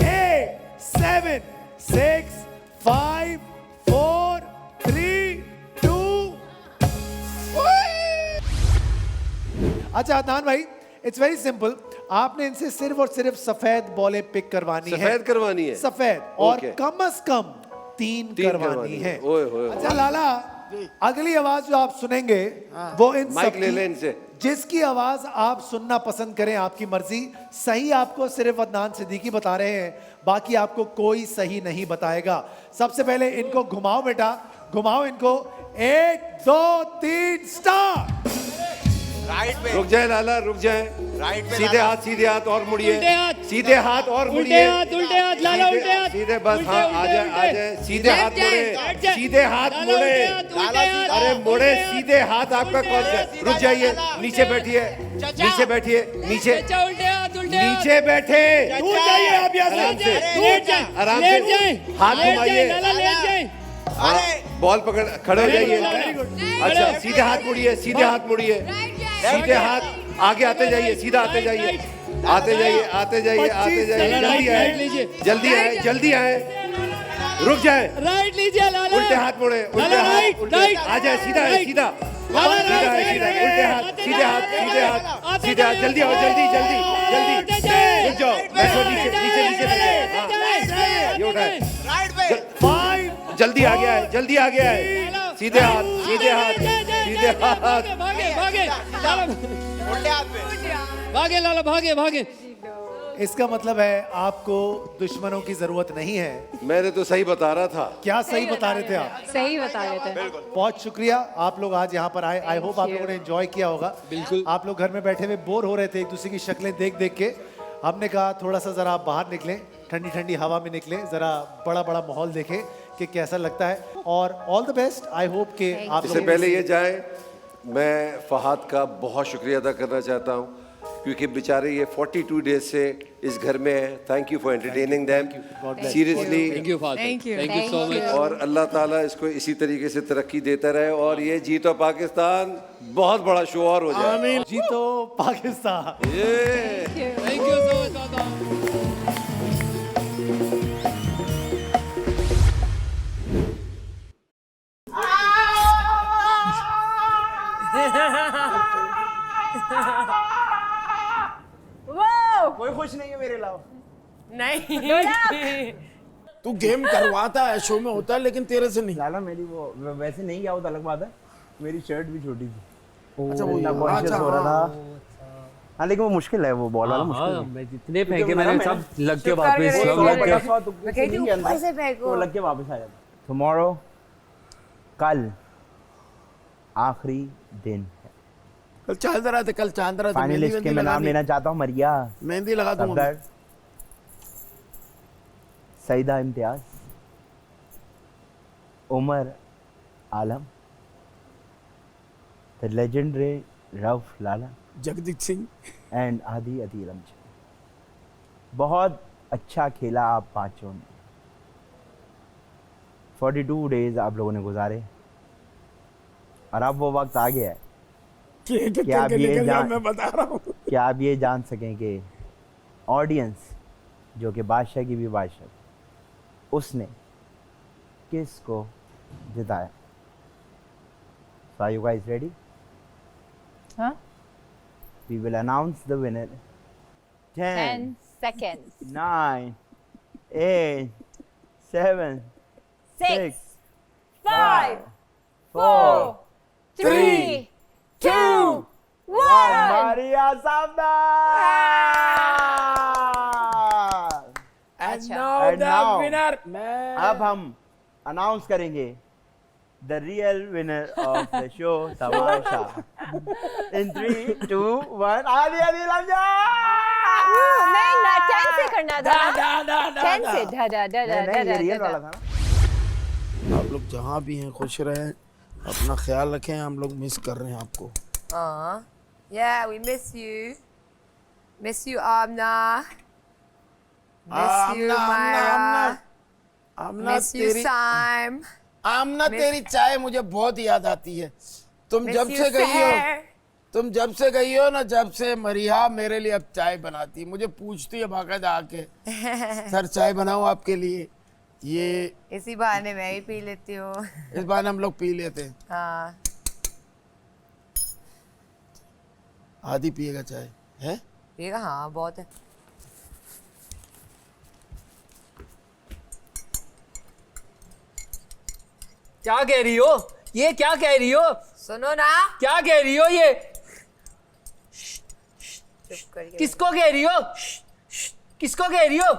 8 7 6 5 4 3 2 अच्छा अदनान भाई, इट्स वेरी सिंपल। आपने इनसे सिर्फ और सिर्फ सफेद बॉलें पिक करवानी है। सफेद करवानी है, सफेद, और Okay. कम से कम तीन करवानी है। ओए होए। अच्छा लाला, अगली आवाज जो आप सुनेंगे वो इन माइक सब ले ले इनसे। जिसकी आवाज आप सुनना पसंद करें, आपकी मर्जी। सही आपको सिर्फ अदनान सिद्दीकी बता रहे हैं, बाकी आपको कोई सही नहीं बताएगा। सबसे पहले इनको घुमाओ बेटा, घुमाओ इनको। 1 2 3 स्टार्ट। राइट पे, रुक जाए लाला, रुक जाए। राइट पे सीधे हाथ, सीधे हाथ और मुड़िए, सीधे हाथ और मुड़िए, उल्टे हाथ लाला, उल्टे हाथ, सीधे बस। हाँ आ जाए, आ जाए। सीधे हाथ मुड़े, सीधे हाथ मुड़े। अरे मुड़े सीधे हाथ। आपका कौन सा? रुक जाइए, नीचे बैठिए, नीचे बैठिए, नीचे नीचे बैठे। दूर जाइए आप यहाँ आराम से। से, आराम से हाथ घुमाइए। बॉल पकड़, खड़े हो जाइए। अच्छा सीधे हाथ मुड़िए, सीधे हाथ मुड़िए, सीधे हाथ आगे आते जाइए, सीधा आते जाइए, आते जाइए, आते जाइए, आते जाइए। जल्दी आए, जल्दी आए, जल्दी आए। रुक जाए, राइट लीजिए लाला, उल्टे हाथ मुड़े, उल्टे हाथ, उल्टे आ जाए। सीधा है, सीधा सीधा है, सीधा। उल्टे हाथ, सीधे हाथ, सीधे हाथ, सीधे हाथ। जल्दी आओ, जल्दी जल्दी जल्दी। रुक जाओ, बैठो नीचे, नीचे नीचे बैठो। ये उठाए, जल्दी आ गया है, जल्दी आ गया है। सीधे हाथ, सीधे हाथ, सीधे हाथ। भागे लाला, भागे भागे। इसका मतलब है आपको दुश्मनों की जरूरत नहीं है। मैंने तो सही बता रहा था। क्या सही बता रहे थे आप? सही बता रहे थे। बहुत शुक्रिया, आप लोग आज यहाँ पर आए। आई होप आप लोगों ने एंजॉय किया होगा। बिल्कुल। आप लोग घर में बैठे हुए बोर हो रहे थे एक दूसरे की शक्लें देख देख के। हमने कहा थोड़ा सा जरा आप बाहर निकलें, ठंडी ठंडी हवा में निकलें, जरा बड़ा बड़ा माहौल देखें कि कैसा लगता है। और all the best. I hope कि आप इससे पहले ये जाए, मैं फहाद का बहुत शुक्रिया अदा करना चाहता हूँ, क्योंकि बेचारे ये 42 डेज से इस घर में है। Thank you for entertaining them, seriously. Thank you father, Thank you. Thank you so much. और अल्लाह ताला इसको इसी तरीके से तरक्की देता रहे और ये जीतो पाकिस्तान बहुत बड़ा शो और हो जाए। आमीन। जीतो Pakistan. Thank you so much दादा। कोई खुश नहीं है मेरे अलावा। तू गेम करवाता है, शो में होता है, लेकिन तेरे से नहीं। लाला मेरी वो वैसे नहीं गया, वो तो अलग बात है। मेरी शर्ट भी छोटी थी। अच्छा वो इतना कॉन्शियस हो रहा था। हाँ लेकिन वो मुश्किल है, वो बॉल वाला मुश्किल है। मैं जितने फेंके मैंने सब लग के चुप वापस करके सब लग के। मैं कहती हूँ ऊपर से फेंको। तो लग के वापस आ जाता। टुमारो, कल आखिरी दिन है। कल चांद रात है, कल चांद रात है। फाइनलिस्ट के मैं नाम लेना चाहता हूँ। मरिया, मेहंदी लगा दूंगा। Safdar, Saeeda Imtiaz, Umar Alam, the legendary Rauf Lala, Jagdeep Singh and Adi Adeel Amjad. बहुत अच्छा खेला आप पांचों ने। 42 डेज आप लोगों ने गुजारे और अब वो वक्त आ गया है कि आप ये जान, मैं बता रहा हूँ। कि आप ये जान सकें कि ऑडियंस जो कि बादशाह की भी बादशाह, उसने किसको जिताया। So are you guys ready? हाँ? We will announce the winner. 10, 10 seconds. 9, 8, 7, 6, 5, 4, 3, 2, 1. Maria Sabda! And And now now, the winner. मैं अब हम अनाउंस करेंगे the real winner of the show तमाशा। इन 3, 2, 1 आदि अदील नहीं ना 10 से करना था। दा, दा, दा, 10 से दा दा दा दा नहीं, ये रियल वाला दा। था ना। आप लोग जहाँ भी हैं खुश रहें, अपना ख्याल रखें, हम लोग मिस कर रहे हैं आपको। Yeah, we miss you. Miss you, Amna. Miss you, Myra. Amna Miss you, तेरी Sam. आमना तेरी चाय मुझे बहुत याद आती है। तुम Miss जब you, से गई हो, Seher. तुम जब से गई हो ना, जब से मरिया मेरे लिए अब चाय बनाती, मुझे पूछती है बाकायदा आके, सर चाय बनाऊं आपके लिए। ये इसी बहाने मैं ही पी लेती हूँ। इस बार हम लोग पी लेते हैं। हाँ, आदि पिएगा चाय है? पिएगा? हाँ, बहुत है। क्या कह रही हो? ये क्या कह रही हो? सुनो ना, क्या कह रही हो ये? चुप करिए। किसको कह रही हो? किसको कह रही हो?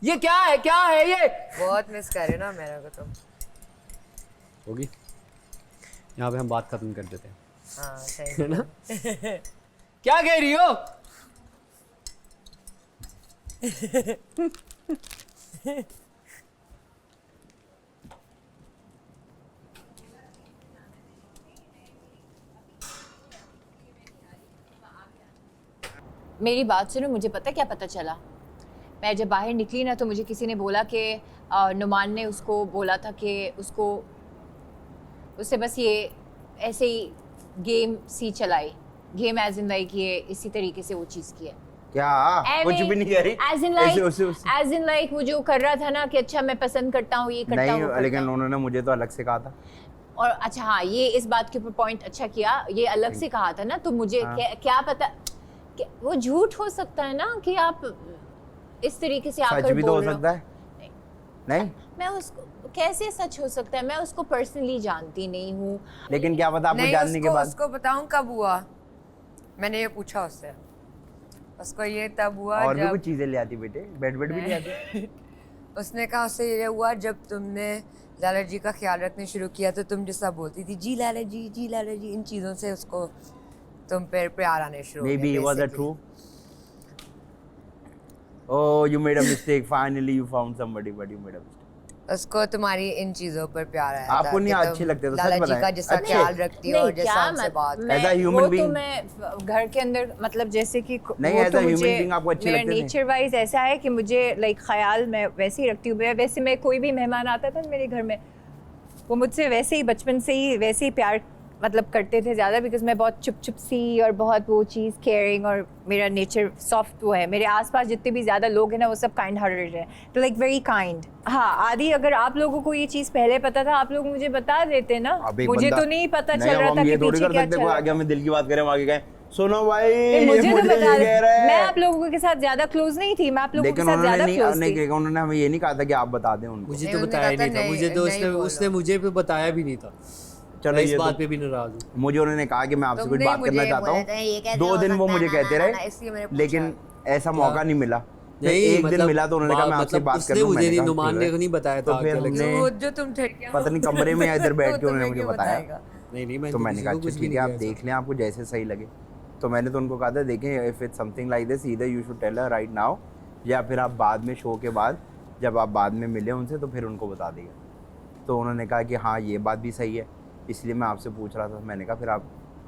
ये क्या है? क्या है ये? बहुत मिस कर रहे हो ना मेरे को तुम। होगी। यहाँ पे हम बात खत्म कर देते हैं। हाँ, सही है ना? क्या कह रही हो? मेरी बात सुनो, मुझे क्या पता चला। मैं जब बाहर निकली ना, तो मुझे किसी ने बोला कि नुमान ने उसको बोला था कि उससे बस ये ऐसे ही गेम सी चलाई। गेम एज इन लाइक ये इसी तरीके से वो चीज़ की है। क्या कुछ भी नहीं कह रही? एज इन लाइक वो जो कर रहा था ना कि अच्छा मैं पसंद करता हूँ, ये करता हूँ। नहीं, लेकिन उन्होंने मुझे तो अलग से कहा था। और अच्छा हाँ, ये इस बात के ऊपर पॉइंट अच्छा किया, ये अलग से कहा था ना, तो मुझे क्या पता कि वो झूठ हो सकता है ना, कि आप इस तरीके से आकर सच भी तो हो बोल रहे सकता है। नहीं, मैं उसको कैसे सच हो सकता है? मैं उसको पर्सनली जानती नहीं हूँ। लेकिन क्या पता आपको जानने के बाद। उसको बताऊं कब हुआ? मैंने ये पूछा उससे, उसको ये तब हुआ और भी जब कुछ चीजें ले आती बेटे, बेड भी ले आती। उसने कहा उससे ये हुआ जब तुमने लाला जी का ख्याल रखने शुरू किया, तो तुम जैसा बोलती थी जी लाला जी, जी लाला जी, इन चीज़ों से उसको तुम पे प्यार आने शुरू हो गया। Maybe it was that true? Oh, you made a mistake. Finally, you found somebody, but you made a mistake. उसको तुम्हारी इन चीजों पर प्यार आया था। आपको नहीं अच्छे लगते तो सच लाला जी बताएं। का जैसा ख्याल रखती हो, जैसा हमसे बात As a human वो तो being- मैं घर के अंदर मतलब जैसे कि नहीं, वो as तो a human मुझे being आपको अच्छे मेरा लगते थे। नेचर वाइज ऐसा है कि मुझे लाइक ख्याल मैं वैसे ही रखती हूँ। वैसे मैं कोई भी मेहमान आता था मेरे घर में, वो मुझसे वैसे ही बचपन से ही वैसे ही प्यार मतलब करते थे ज़्यादा, बिकॉज मैं बहुत चुप सी और बहुत वो चीज़ केयरिंग, और मेरा नेचर सॉफ्ट वो है। मेरे आसपास जितने भी ज़्यादा लोग हैं ना, वो सब काइंड हार्टेड हैं, तो लाइक वेरी काइंड। हाँ आदि, अगर आप लोगों को ये चीज़ पहले पता था, आप लोग मुझे बता देते ना। मुझे तो नहीं पता चल रहा था कि पीछे क्या चल रहा है। आगे हमें दिल की बात करें, आगे गए सुनो भाई, मुझे तो बता ये कह रहा है। मैं आप लोगों के साथ ज्यादा क्लोज नहीं थी, मैं आप लोगों के साथ ज्यादा क्लोज थी। उन्होंने हमें ये नहीं कहा था कि आप बता दें उनको। मुझे तो बताया नहीं था, मुझे तो उसने मुझे भी बताया भी नहीं था। चलो इस बात पे भी नाराज हूँ। मुझे उन्होंने कहा कि मैं आपसे कुछ बात करना चाहता हूँ। 2 दिन वो मुझे कहते रहे, लेकिन ऐसा मौका नहीं मिला। एक दिन मिला तो उन्होंने कहा मैं आपसे बात कर लूं। मुझे नुमान ने नहीं बताया था। जो तुम पता नहीं कमरे में इधर बैठ के उन्होंने मुझे बताया। नहीं, तो मैंने कहा अच्छा ठीक है, आप देख लें, आपको जैसे सही लगे। तो मैंने तो उनको कहा था देखें, if it's something like this, either you should tell her right now, या फिर आप बाद में शो के बाद जब आप बाद में मिले उनसे तो फिर उनको बता दिया। तो उन्होंने कहा कि हाँ ये बात भी सही है, इसलिए मैं आपसे पूछ रहा था। मैंने कहा फिर आप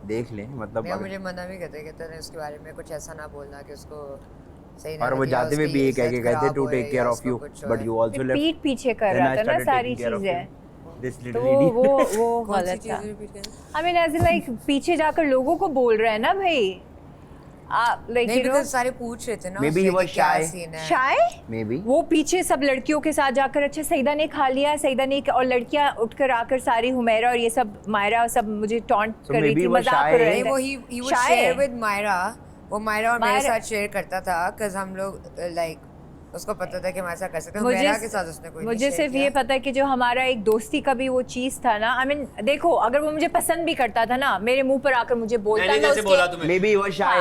देख लें, मतलब मुझे मना भी कहते थे उसके बारे में कुछ ऐसा ना बोलना कि उसको सही और वो जाते हुए भी ये कह के गए थे to take care of you, but you also left. पीठ पीछे कर रहा था ना सारी चीजें, तो वो गलत था। आई मीन एज लाइक पीछे जाकर लोगों को बोल रहा है ना भाई, लाइक यू नो सारे पूछ रहे थे ना। Maybe he was shy. Shy Maybe. वो पीछे सब लड़कियों के साथ जाकर अच्छा सईदा ने खा लिया, सईदा ने, और लड़कियां उठकर आकर सारी हुमैरा और ये सब मायरा और सब मुझे टॉन्ट कर रही थी, मजाक कर रहे थे। वो he would share with Myra, वो मायरा और मेरे साथ शेयर करता था, cuz हम लोग लाइक उसको पता था कि हम ऐसा कर सकते हैं। मेरा के साथ उसने कोई मुझे सिर्फ ये पता है कि जो हमारा एक दोस्ती का भी वो चीज था ना, आई मीन देखो अगर वो मुझे पसंद भी करता था ना, मेरे मुंह पर आकर मुझे बोलता ना Maybe he was shy.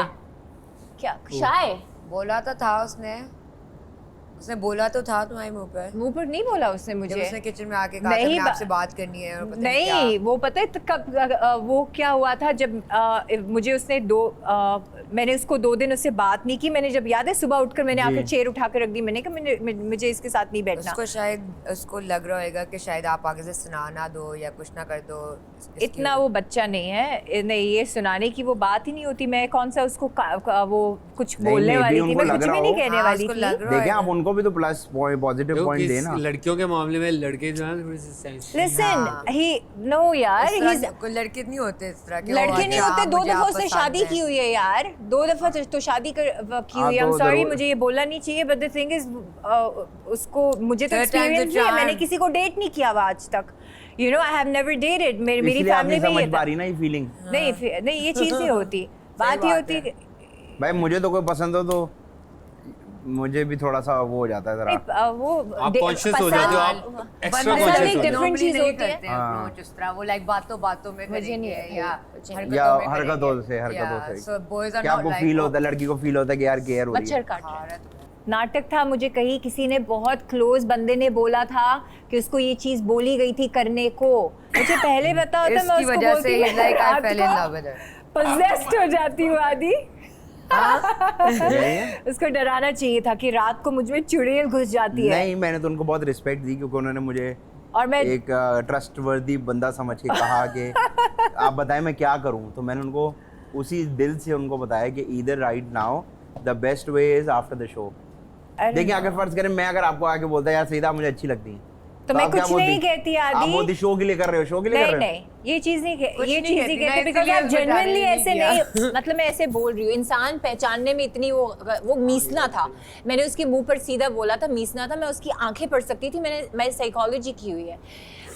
क्या शाय बोला तो था उसने, उसने बोला तो था तुम्हारे मुंह पर। मुंह पर नहीं बोला उसने जब मुझे। उसने किचन में आके कहा था नहीं, मैं आपसे बात करनी है और पता नहीं क्या। वो पता है कब वो क्या हुआ था जब मुझे उसने मैंने उसको 2 दिन उससे बात नहीं की। मैंने जब याद है सुबह उठकर मैंने आकर चेयर उठा कर रख दी। मैंने कहा मुझे इसके साथ नहीं बैठना। उसको शायद उसको लग रहा होगा कि शायद आप आगे से सुना ना दो या कुछ ना कर दो। इतना वो बच्चा नहीं है, नहीं ये सुनाने की वो बात ही नहीं होती। मैं कौन सा उसको वो कुछ बोलने वाली थी, मैं कुछ भी नहीं कहने वाली थी। देखिए आप उनको भी तो प्लस पॉजिटिव पॉइंट देना। लड़कियों के मामले में लड़के जो है थोड़े से लिसन ही नो यार, कोई लड़के नहीं होते इस तरह के। लड़के नहीं होते। 2 दफा उसने शादी की हुई है यार, 2 दफा तो शादी की हुई है। आई एम सॉरी, मुझे ये बोलना नहीं चाहिए, बट द थिंग इज उसको मुझे तो एक्सपीरियंस है, मैंने किसी को डेट नहीं किया हुआ आज तक। You know, I have never dated. मेरी फैमिली में ये समझ ना ये फीलिंग। नहीं ये चीज नहीं होती। बात ये होती भाई मुझे तो कोई पसंद हो तो मुझे भी थोड़ा सा वो हो जाता है जरा। वो आप कॉन्शियस हो जाते हो, आप एक्स्ट्रा कॉन्शियस हो जाते हो। डिफरेंट चीज होती है अप्रोच इस तरह वो लाइक बातों में मुझे नहीं करेंगे या हरकतों से सो बॉयज आर क्या नॉट आपको फील होता है, लड़की को फील होता है कि यार केयर हो रही है। मच्छर काट रहा है। नाटक था, मुझे कहीं किसी ने बहुत क्लोज बंदे ने बोला था कि उसको ये चीज बोली गई थी करने को। मुझे पहले पता होता मैं उसको बोलती like I fail in love with her, possessed हो जाती हूँ आदि। उसको डराना चाहिए था कि रात को मुझ में चुड़ैल घुस जाती है। नहीं, मैंने तो उनको बहुत रिस्पेक्ट दी क्योंकि उन्होंने मुझे और मैं एक ट्रस्टवर्दी बंदा समझ के कहा कि आप बताएं मैं क्या करूं। तो मैंने उनको उसी दिल से उनको बताया कि either right now the best way is after the show. देखिए अगर फर्ज करें मैं अगर आपको आके बोलता यार सईदा मुझे अच्छी लगती है तो मैं कुछ नहीं कहती आदि। आप मोदी शो के लिए कर रहे हो, शो के लिए कर रहे हो। नहीं ये चीज नहीं कहते बिकॉज़ आप जेन्युइनली ऐसे नहीं मतलब मैं ऐसे बोल रही हूँ। इंसान पहचानने में इतनी वो मीसना था। मैंने उसके मुंह पर सीधा बोला था, मीसना था। मैं उसकी आंखें पढ़ सकती थी। मैं साइकोलॉजी की हुई है।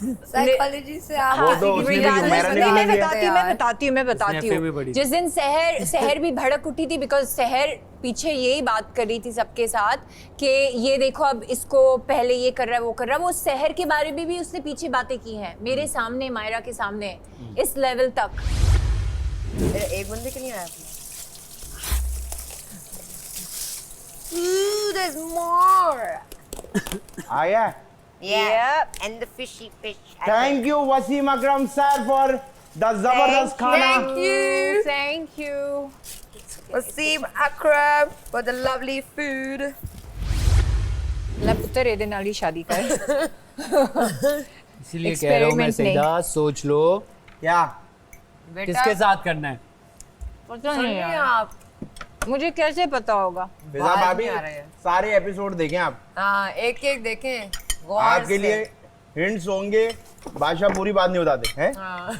साइकोलॉजी से आप मैं बताती हूँ। जिस दिन सहर भी भड़क उठी थी बिकॉज सहर पीछे यही बात कर रही थी सबके साथ कि ये देखो अब इसको पहले ये कर रहा है वो कर रहा है। वो सहर के बारे में भी उसने पीछे बातें की हैं मेरे सामने, मायरा के सामने, इस लेवल तक। एक बंदे के लिए आया there's more आया। yeah and the fishy fish thank you Wasim Akram sir for the जबरदस्त खाना। Thank you Wasim Akram for the lovely food। पुत्र एदे नाल ही शादी कर। इसलिए कह रहा हूँ मैं सईदा, सोच लो क्या किसके साथ करना है। पता नहीं आप, मुझे कैसे पता होगा। फिजा भाभी सारे एपिसोड देखें आप। हाँ एक एक देखें गौर आपके से। लिए हिंट्स होंगे, बादशाह पूरी बात नहीं बताते हैं। हाँ।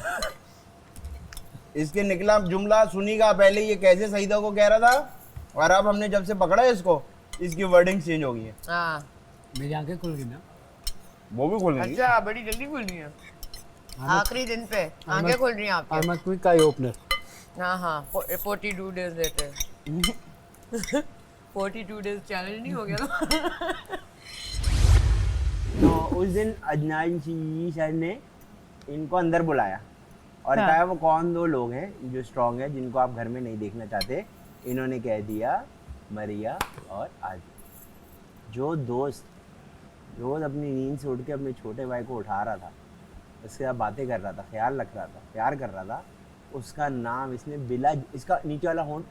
इसके निकला जुमला सुनीगा पहले ये कैसे सईदा को कह रहा था और अब हमने जब से पकड़ा है इसको इसकी वर्डिंग चेंज हो गई है। हाँ मेरी आंखें खुल गई ना। वो भी खोल गई। अच्छा बड़ी जल्दी खुल रही है आखिरी दिन पे आंखें खुल रही हैं आपकी। I'm a quick eye opener। हाँ हाँ 42 डेज लेते 42 डेज चैलेंज नहीं हो गया ना। तो उस दिन अजनान जी सर ने इनको अंदर बुलाया और कहा वो कौन 2 लोग हैं जो स्ट्रांग है जिनको आप घर में नहीं देखना चाहते। इन्होंने कह दिया मरिया और आदि। जो दोस्त रोज अपनी नींद से उठ के अपने छोटे भाई को उठा रहा था, उसके साथ बातें कर रहा था, ख्याल रख रहा था, प्यार कर रहा था, उसका नाम इसने बिला इसका नीचे वाला होंठ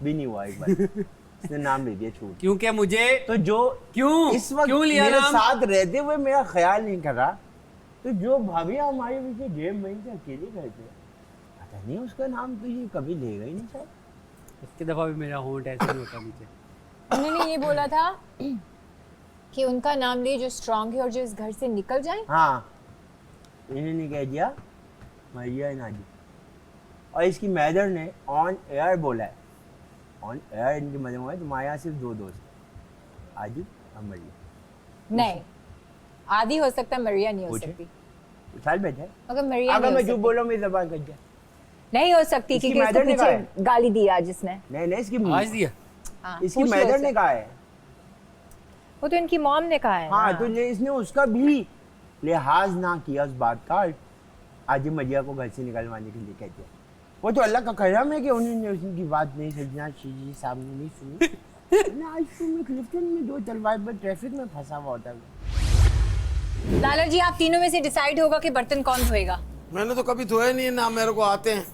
भी नहीं हुआ एक बार इसने नाम ले दिया छूट। क्योंकि मुझे तो जो क्यों इस वक्त क्यों लिया मेरे नाम? साथ रहते हुए मेरा ख्याल नहीं कर रहा, तो जो भाभी हमारे पीछे गेम वहीं से अकेले रहते, पता नहीं उसका नाम तो ये कभी लेगा ही नहीं शायद। इसकी दफा भी मेरा होंठ ऐसे नहीं होता नीचे। उन्होंने ये बोला था कि उनका नाम ले जो स्ट्रांग है और जो इस घर से निकल जाए। हाँ इन्होंने कह दिया मरिया नाजी और इसकी मैदर ने ऑन एयर बोला है। ऑन एयर इनकी मजे में तुम्हारे यहाँ सिर्फ 2 दोस्त आजिब और मरिया। नहीं आदि हो सकता है, मरिया नहीं हो सकती। साल बैठा है अगर मरिया अगर नहीं मैं हो झूठ सकती। बोल मेरी जबान कट जाए। नहीं हो सकती इसकी क्योंकि उसको मैदर ने कहा पीछे गाली दिया जिसने। नहीं इसकी आज दिया। हाँ, इसकी पूछ लो मैदर उससे। ने कहा है। वो तो इनकी मॉम ने कहा है हाँ ना। तो इसने उसका भी लिहाज ना किया उस बात का। आज मरिया को घर से निकलवाने के लिए कह दिया। वो तो अल्लाह का करम है कि उन्होंने उनकी बात नहीं सजना चीज़ सामने नहीं सुनी आजकल में क्लिफ्टन में जो चलवाए पर ट्रैफिक में फंसा हुआ होता है। लाला जी आप तीनों में से डिसाइड होगा कि बर्तन कौन धोएगा। मैंने तो कभी धोया नहीं है ना, मेरे को आते हैं।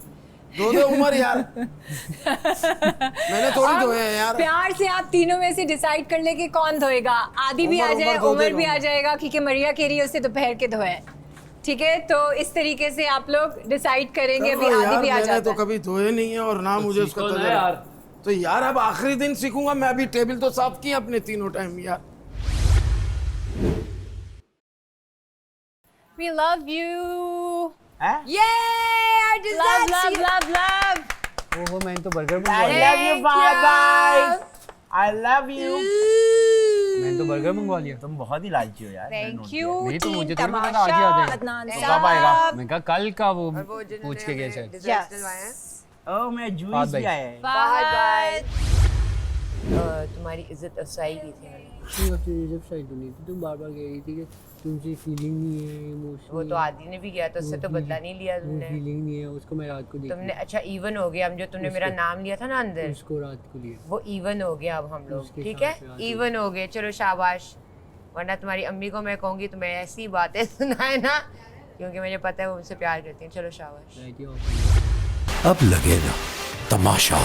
धो दे उमर यार। मैंने थोड़ी धोए हैं यार। प्यार से आप तीनों में से डिसाइड कर ले कि कौन धोएगा। आदि भी आ जाए, उमर भी आ जाएगा, क्योंकि मरिया कह रही है उससे दोपहर के धोए। ठीक है, तो इस तरीके से आप लोग डिसाइड करेंगे। अभी आदि भी आ जाता है। तो कभी धोए नहीं है और ना मुझे उसका तजुर्बा यार। तो यार अब आखिरी दिन सीखूंगा मैं। अभी टेबल तो साफ किए अपने तीनों टाइम यार। We love you. हैं? Yay! Love, love, love, love. ओहो मैंने तो बर्गर I मंगवा लिया। love you bye. I love you. मैंने तो बर्गर मंगवा लिया। तुम बहुत ही लालची हो यार। Thank you. नहीं तो मुझे टीम थोड़ी पता आज ही आ तमाशा, जाएगा। अदनान कब आएगा? साहब। मैं कहा कल का वो पूछ के गए शायद। ओह मैं जूस बात भी भाई। आया है। बाय। तुम्हारी इज्जत अफसाई की थी मैंने। जब शायद नहीं थी, तुम बार बार कह रही थी कि तुमसे फीलिंग नहीं है, इमोशन। वो तो आदि ने भी किया तो उससे तो बदला नहीं लिया तुमने। फीलिंग नहीं है उसको, मैं रात को देखी। तुमने अच्छा इवन हो गया। हम जो तुमने मेरा नाम लिया था ना अंदर, उसको रात को लिया। वो इवन हो गया अब हम लोग। उसके ठीक साथ है, रात इवन हो गए। चलो शाबाश। वरना तुम्हारी अम्मी को मैं कहूँगी तुम्हें ऐसी बातें सुनाए ना, क्योंकि मुझे पता है वो मुझसे प्यार करती हैं। चलो शाबाश। अब लगेगा तमाशा।